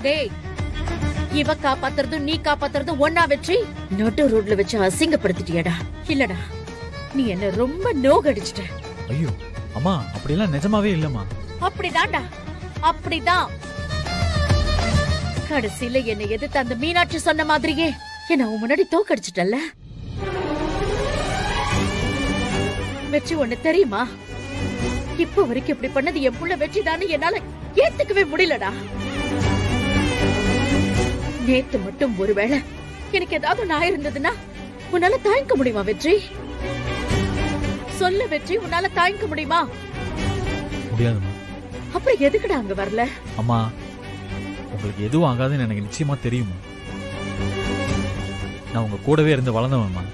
டேய், இவ காப்பாத்துறதும் நீ காப்பாத்துறதும் ஒன்னா வெற்றி? நடு ரோட்ல வச்சு அசிங்கப்படுத்திட்டியடா. இல்லடா, நீ என்ன ரொம்ப நோகடிச்சிட்ட. ஐயோ அம்மா அப்படிலாம் நிஜமாவே இல்லம்மா. அப்படிதான்டா, அப்படிதான். கடைசியில என்னை எதிர்த்து அந்த மீனாட்சி சொன்ன மாதிரியே என்ன உன் முன்னாடி தோக்கடிச்சிட்டல்ல. வெற்றி ஒண்ணு தெரியுமா, இப்ப வரைக்கும் இப்படி பண்ணது என் புள்ள வெற்றிதான்னு என்னால ஏத்துக்கவே முடியலடா. நேத்து மட்டும் ஒருவேளை எனக்கு ஏதாவது நான் இருந்ததுன்னா உன்னால தாங்கிக்க முடியுமா வெற்றி? சொல்ல வெற்றி, உன்னால தாங்கிக்க முடியுமா? முடியாதுமா. அப்புறம் எதுக்குடா அங்க வரல? அம்மா உங்களுக்கு எதுவும் ஆகாதுன்னு எனக்கு நிச்சயமா தெரியுமா. நான் உங்க கூடவே இருந்து வளர்ந்தவன்மா.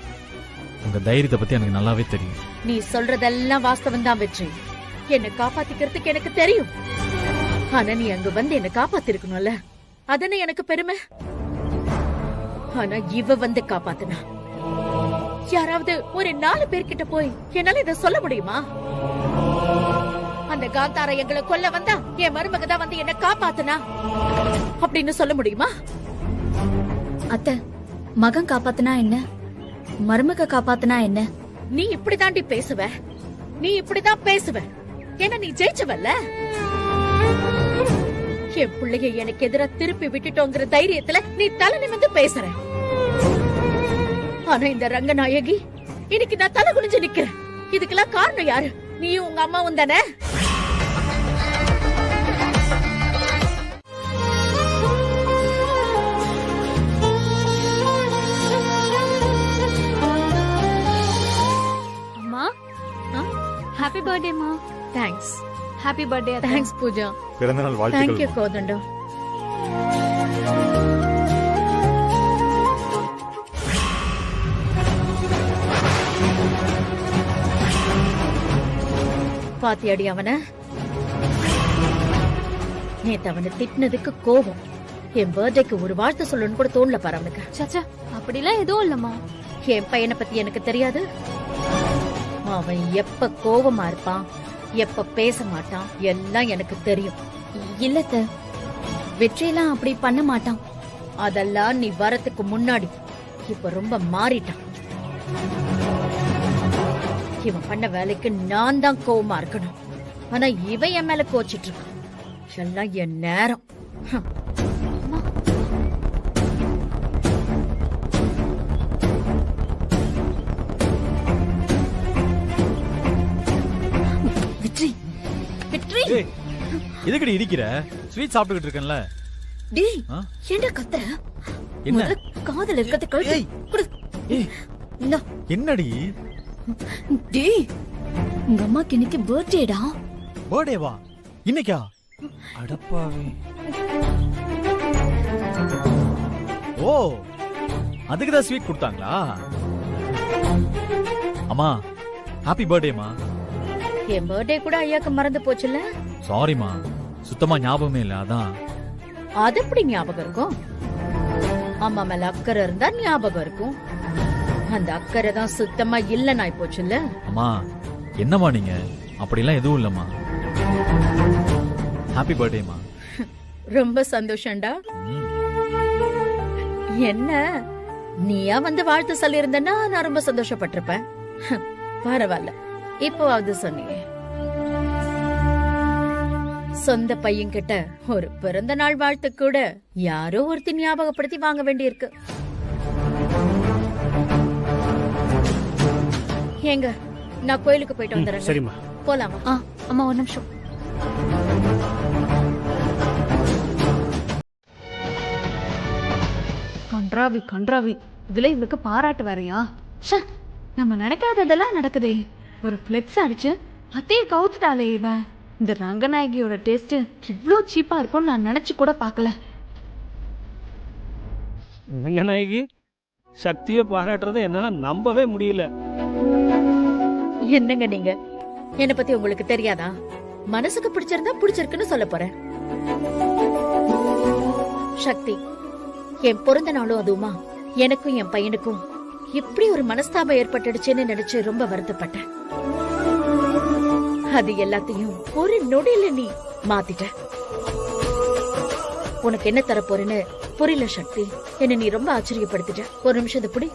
உங்க தைரியத்தை பத்தி எனக்கு நல்லாவே தெரியும். நீ சொல்றதெல்லாம் வாஸ்தவம் தான் வெற்றி. என்ன காப்பாத்திக்கிறதுக்கு எனக்கு தெரியும். ஆனா நீ அங்க வந்து என்ன காப்பாத்திருக்கணும்ல, அதானே எனக்கு பெருமை. ஆனா இவ வந்து காப்பாத்துனா யாராவது ஒரு 4 பேர்கிட்ட போய் என்னால இத சொல்ல முடியுமா? அந்த காந்தார எங்களை கொல்ல வந்தா என் மருமக தான் வந்து என்ன காப்பாத்துனா அப்படின்னு சொல்ல முடியுமா? அத்தை, மகன் காப்பாத்துனா என்ன, மருமக காப்பாத்துனா என்ன? நீ இப்படிதாண்டி பேசுவ, நீ இப்படிதான் பேசுவ. ஏன்னா நீ ஜெயிச்சவல்ல. என் பிள்ளைய எனக்கு எதிரா திருப்பி விட்டுட்டோங்கிற தைரியத்துல நீ தலை நிமிர்ந்து பேசுற. ஆனா இந்த ரங்கநாயகி இன்னைக்கு நான் தலை குனிஞ்சு நிக்கிறேன். இதுக்கெல்லாம் காரணம் யாரு? நீயும் உங்க அம்மாவும் தானே. அம்மா, ஹாப்பி பர்த்டேமா. Thanks. Happy birthday. Thanks Pooja. பிறந்தநாள் தேங்க் யூ வாழ்த்துக்கள். கோதண்டம். பாத்தியாடி அவன? நேத்து அவனை திட்டினதுக்கு கோபம். என் பர்த்டேக்கு ஒரு வாழ்த்து சொல்லணும்னு கூட தோணல பாரு அவனுக்கு. சச்சா, அப்படிலாம் எதுவும் இல்லம்மா. என் பையனை பத்தி எனக்கு தெரியாது. அவன் எப்ப கோபமா இருப்பான், எப்ப பேச மாட்டான், எல்லாம் எனக்கு தெரியும். இல்லத்த, வெற்றியெல்லாம் அப்படி பண்ண மாட்டான். அதெல்லாம் நீ வரத்துக்கு முன்னாடி. இப்ப ரொம்ப மாறிட்டான். இவன் பண்ண வேலைக்கு நான் தான் கோவமா இருக்கணும். ஆனா இவன் என் மேல கோச்சிட்டு இருக்கான். எல்லாம் என் நேரம். வெற்றி, வெற்றி, எதுக்கடி இடிக்கிற? ஸ்வீட் சாப்பிட்டுக்கிட்டு இருக்கேன்ல. டேய், ஏன்டா கத்துற? என்ன? முதல்ல காதல இருக்கத கழட்டி குடு. இந்தா. என்னடி? டேய், உங்க அம்மாக்கு இன்னைக்கு பர்த்டேடா. பர்த்டேவா? இன்னைக்கா? அடப்பாவே. ஓ, அதுக்கு தான் ஸ்வீட் கொடுத்தாங்களா? அம்மா, ஹாப்பி பர்த்டேமா. என் பர்த்டே கூட ஐயாக்கு மறந்து போச்சுல்ல? சாரிமா, சுத்தமா ஞாபகமே இல்ல. அதான். அது எப்படி ஞாபகம் இருக்கும்? அம்மா மேல அக்கறை இருந்தா ஞாபகம் இருக்கும். அந்த அக்கறை தான் சுத்தமா இல்ல நாய் போச்சுல்ல. அம்மா, என்னம்மா நீங்க? அப்படிலாம் எதுவும் இல்லம்மா. ஹாப்பி பர்த்டேமா. ரொம்ப சந்தோஷம்டா. என்ன நீயா வந்து வாழ்த்து சொல்லி இருந்தனா நான் ரொம்ப சந்தோஷப்பட்டிருப்பேன். பரவாயில்ல, இப்போவாவது சொன்னீங்க. சொந்த பையன் கிட்ட ஒரு பிறந்த நாள் வாழ்த்து கூட யாரோ ஒருத்தி ஞாபகப்படுத்தி வாங்க வேண்டியிருக்கு. ஏங்க, நான் கோயிலுக்கு போயிட்டு வந்துடுறேன். சரிம்மா. போலாமா? அம்மா ஒரு நிமிஷம். கன்றாவி கன்றாவி, இதுல இவருக்கு பாராட்டு வேறையா? நம்ம நினைக்காததெல்லாம் நடக்குதே. ஒரு பிளெக்ஸ் அடிச்சு அத்தையை கவுத்துட்டாலே இவன். இந்த ரங்கநாயகியோட டேஸ்ட் இவ்ளோ சீப்பா இருக்கும்னு நான் நினைச்சு கூட பார்க்கல. ரங்கநாயகி சக்தியை பாராட்டுறதை என்னால நம்பவே முடியல. என்னங்க நீங்க? என்ன பத்தி உங்களுக்கு தெரியாதா? மனசுக்கு பிடிச்சிருந்தா பிடிச்சிருக்குன்னு சொல்ல போறேன். சக்தி, என் பிறந்த நாளும் அதுவுமா எனக்கும் என் பையனுக்கும் இப்படி ஒரு மனஸ்தாபம் ஏற்பட்டுடுச்சுன்னு நினைச்சு ரொம்ப வருத்தப்பட்டேன். அது எல்லாத்தையும் ஒரு நொடியில நீ மாத்திட்ட. உனக்கு என்ன தர போறேன்னு புரியல சக்தி. என்ன நீ ரொம்ப ஆச்சரியப்படுத்திட்ட. ஒரு நிமிஷம் புடி.